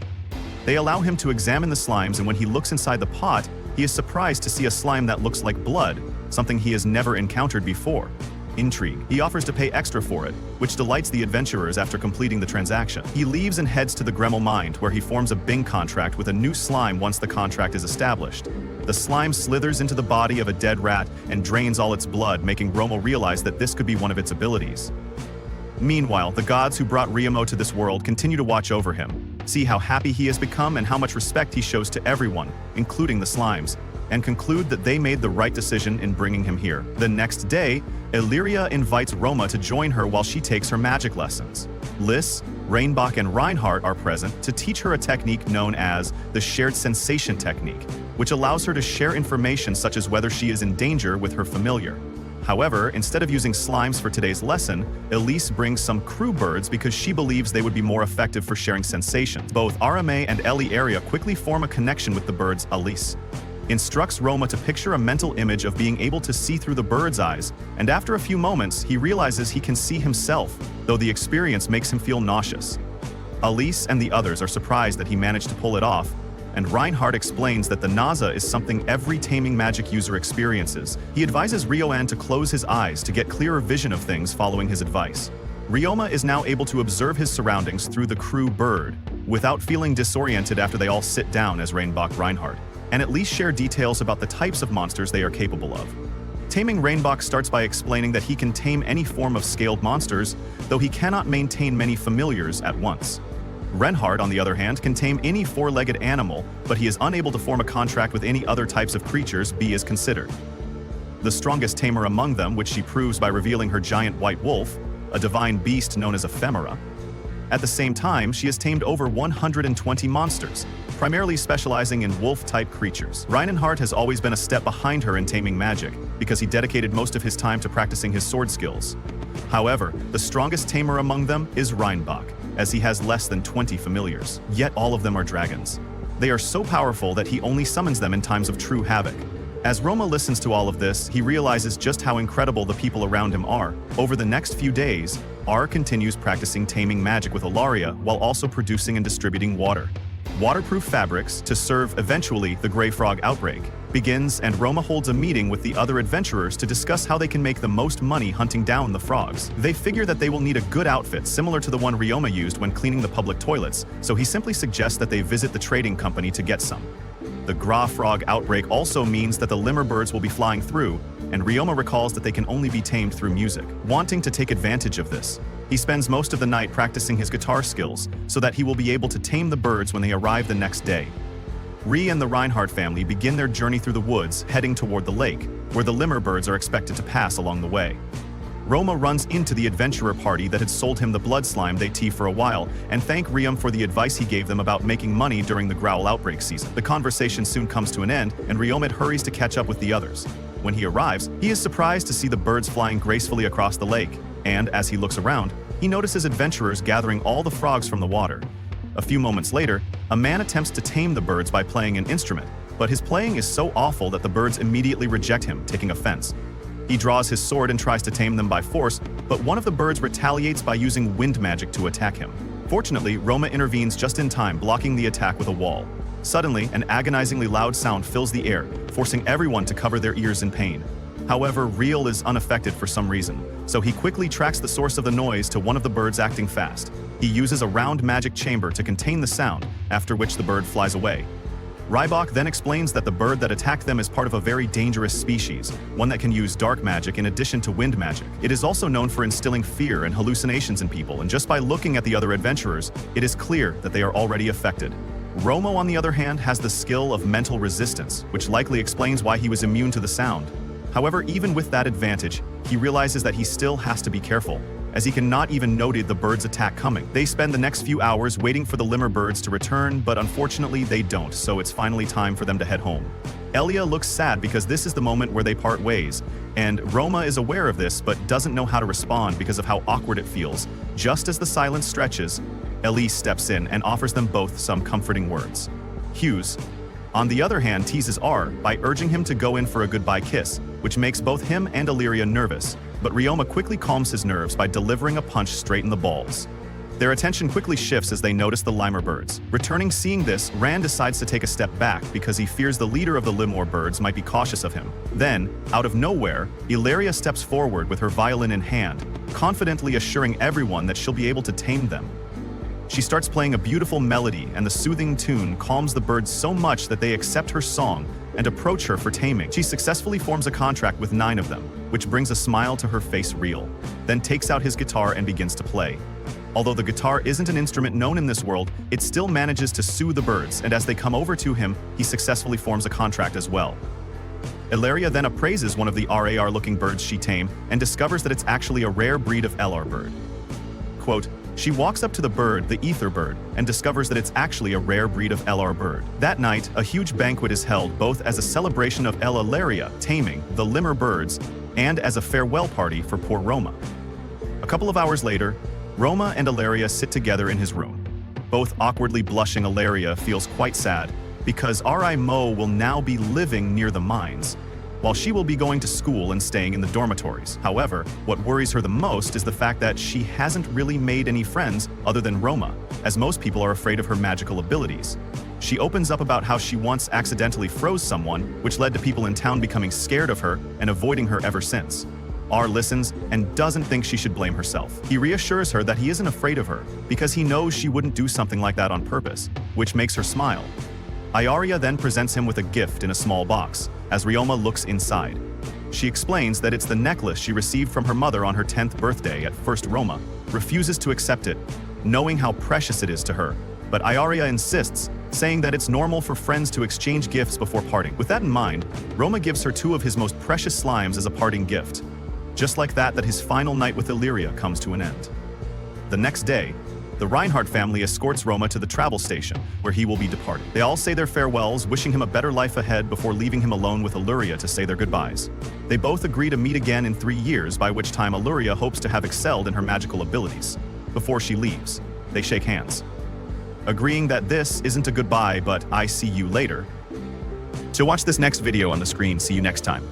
They allow him to examine the slimes, and when he looks inside the pot, he is surprised to see a slime that looks like blood, something he has never encountered before. Intrigued, he offers to pay extra for it, which delights the adventurers after completing the transaction. He leaves and heads to the Gremel mine, where he forms a Bing contract with a new slime once the contract is established. The slime slithers into the body of a dead rat and drains all its blood, making Romo realize that this could be one of its abilities. Meanwhile, the gods who brought Ryumo to this world continue to watch over him, see how happy he has become and how much respect he shows to everyone, including the slimes, and conclude that they made the right decision in bringing him here. The next day, Illyria invites Roma to join her while she takes her magic lessons. Liz, Rainbach, and Reinhardt are present to teach her a technique known as the shared sensation technique, which allows her to share information such as whether she is in danger with her familiar. However, instead of using slimes for today's lesson, Elise brings some crew birds because she believes they would be more effective for sharing sensations. Both Arame and Eli Area quickly form a connection with the birds. Elise instructs Roma to picture a mental image of being able to see through the bird's eyes, and after a few moments, he realizes he can see himself, though the experience makes him feel nauseous. Elise and the others are surprised that he managed to pull it off, and Reinhardt explains that the nausea is something every taming magic user experiences. He advises Ryoan to close his eyes to get clearer vision of things following his advice. Ryoma is now able to observe his surroundings through the crew bird, without feeling disoriented after they all sit down as Rainbach Reinhardt, and at least share details about the types of monsters they are capable of. Taming Rainbach starts by explaining that he can tame any form of scaled monsters, though he cannot maintain many familiars at once. Reinhardt, on the other hand, can tame any four-legged animal, but he is unable to form a contract with any other types of creatures B is considered. The strongest tamer among them, which she proves by revealing her giant white wolf, a divine beast known as Ephemera. At the same time, she has tamed over 120 monsters, primarily specializing in wolf-type creatures. Reinhardt has always been a step behind her in taming magic, because he dedicated most of his time to practicing his sword skills. However, the strongest tamer among them is Reinbach, as he has less than 20 familiars. Yet all of them are dragons. They are so powerful that he only summons them in times of true havoc. As Roma listens to all of this, he realizes just how incredible the people around him are. Over the next few days, R continues practicing taming magic with Ilaria while also producing and distributing waterproof fabrics to serve eventually the Grey Frog outbreak begins, and Roma holds a meeting with the other adventurers to discuss how they can make the most money hunting down the frogs. They figure that they will need a good outfit similar to the one Ryoma used when cleaning the public toilets, so he simply suggests that they visit the trading company to get some. The Gra frog outbreak also means that the lemur birds will be flying through, and Ryoma recalls that they can only be tamed through music. Wanting to take advantage of this, he spends most of the night practicing his guitar skills so that he will be able to tame the birds when they arrive the next day. Ri and the Reinhardt family begin their journey through the woods, heading toward the lake, where the lemur birds are expected to pass along the way. Roma runs into the adventurer party that had sold him the blood slime they tea for a while and thank Ryoma for the advice he gave them about making money during the growl outbreak season. The conversation soon comes to an end and Ryoma hurries to catch up with the others. When he arrives, he is surprised to see the birds flying gracefully across the lake, and as he looks around, he notices adventurers gathering all the frogs from the water. A few moments later, a man attempts to tame the birds by playing an instrument, but his playing is so awful that the birds immediately reject him, taking offense. He draws his sword and tries to tame them by force, but one of the birds retaliates by using wind magic to attack him. Fortunately, Roma intervenes just in time, blocking the attack with a wall. Suddenly, an agonizingly loud sound fills the air, forcing everyone to cover their ears in pain. However, Real is unaffected for some reason, so he quickly tracks the source of the noise to one of the birds acting fast. He uses a round magic chamber to contain the sound, after which the bird flies away. Rybok then explains that the bird that attacked them is part of a very dangerous species, one that can use dark magic in addition to wind magic. It is also known for instilling fear and hallucinations in people, and just by looking at the other adventurers, it is clear that they are already affected. Romo, on the other hand, has the skill of mental resistance, which likely explains why he was immune to the sound. However, even with that advantage, he realizes that he still has to be careful, as he cannot even noted the bird's attack coming. They spend the next few hours waiting for the lemur birds to return, but unfortunately they don't, so it's finally time for them to head home. Elia looks sad because this is the moment where they part ways, and Roma is aware of this but doesn't know how to respond because of how awkward it feels. Just as the silence stretches, Elise steps in and offers them both some comforting words. Hughes, on the other hand, teases R by urging him to go in for a goodbye kiss, which makes both him and Illyria nervous, but Ryoma quickly calms his nerves by delivering a punch straight in the balls. Their attention quickly shifts as they notice the lemur birds. Returning seeing this, Rand decides to take a step back because he fears the leader of the lemur birds might be cautious of him. Then, out of nowhere, Illyria steps forward with her violin in hand, confidently assuring everyone that she'll be able to tame them. She starts playing a beautiful melody, and the soothing tune calms the birds so much that they accept her song and approach her for taming. She successfully forms a contract with 9 of them, which brings a smile to her face. Real then takes out his guitar and begins to play. Although the guitar isn't an instrument known in this world, it still manages to soothe the birds, and as they come over to him, he successfully forms a contract as well. Illyria then appraises one of the RAR-looking birds she tamed and discovers that it's actually a rare breed of LR bird. Quote, she walks up to the bird, the ether bird, and discovers that it's actually a rare breed of LR bird. That night, a huge banquet is held both as a celebration of Illyria taming the lemur birds and as a farewell party for poor Roma. A couple of hours later, Roma and Illyria sit together in his room. Both awkwardly blushing, Illyria feels quite sad because R.I. Mo will now be living near the mines, while she will be going to school and staying in the dormitories. However, what worries her the most is the fact that she hasn't really made any friends other than Roma, as most people are afraid of her magical abilities. She opens up about how she once accidentally froze someone, which led to people in town becoming scared of her and avoiding her ever since. R listens and doesn't think she should blame herself. He reassures her that he isn't afraid of her because he knows she wouldn't do something like that on purpose, which makes her smile. Iaria then presents him with a gift in a small box, as Ryoma looks inside. She explains that it's the necklace she received from her mother on her 10th birthday. At first, Roma refuses to accept it, knowing how precious it is to her, but Iaria insists, saying that it's normal for friends to exchange gifts before parting. With that in mind, Roma gives her 2 of his most precious slimes as a parting gift. Just like that, his final night with Illyria comes to an end. The next day, the Reinhardt family escorts Roma to the travel station, where he will be departing. They all say their farewells, wishing him a better life ahead before leaving him alone with Illyria to say their goodbyes. They both agree to meet again in 3 years, by which time Illyria hopes to have excelled in her magical abilities. Before she leaves, they shake hands, agreeing that this isn't a goodbye, but I see you later. To watch this next video on the screen, see you next time.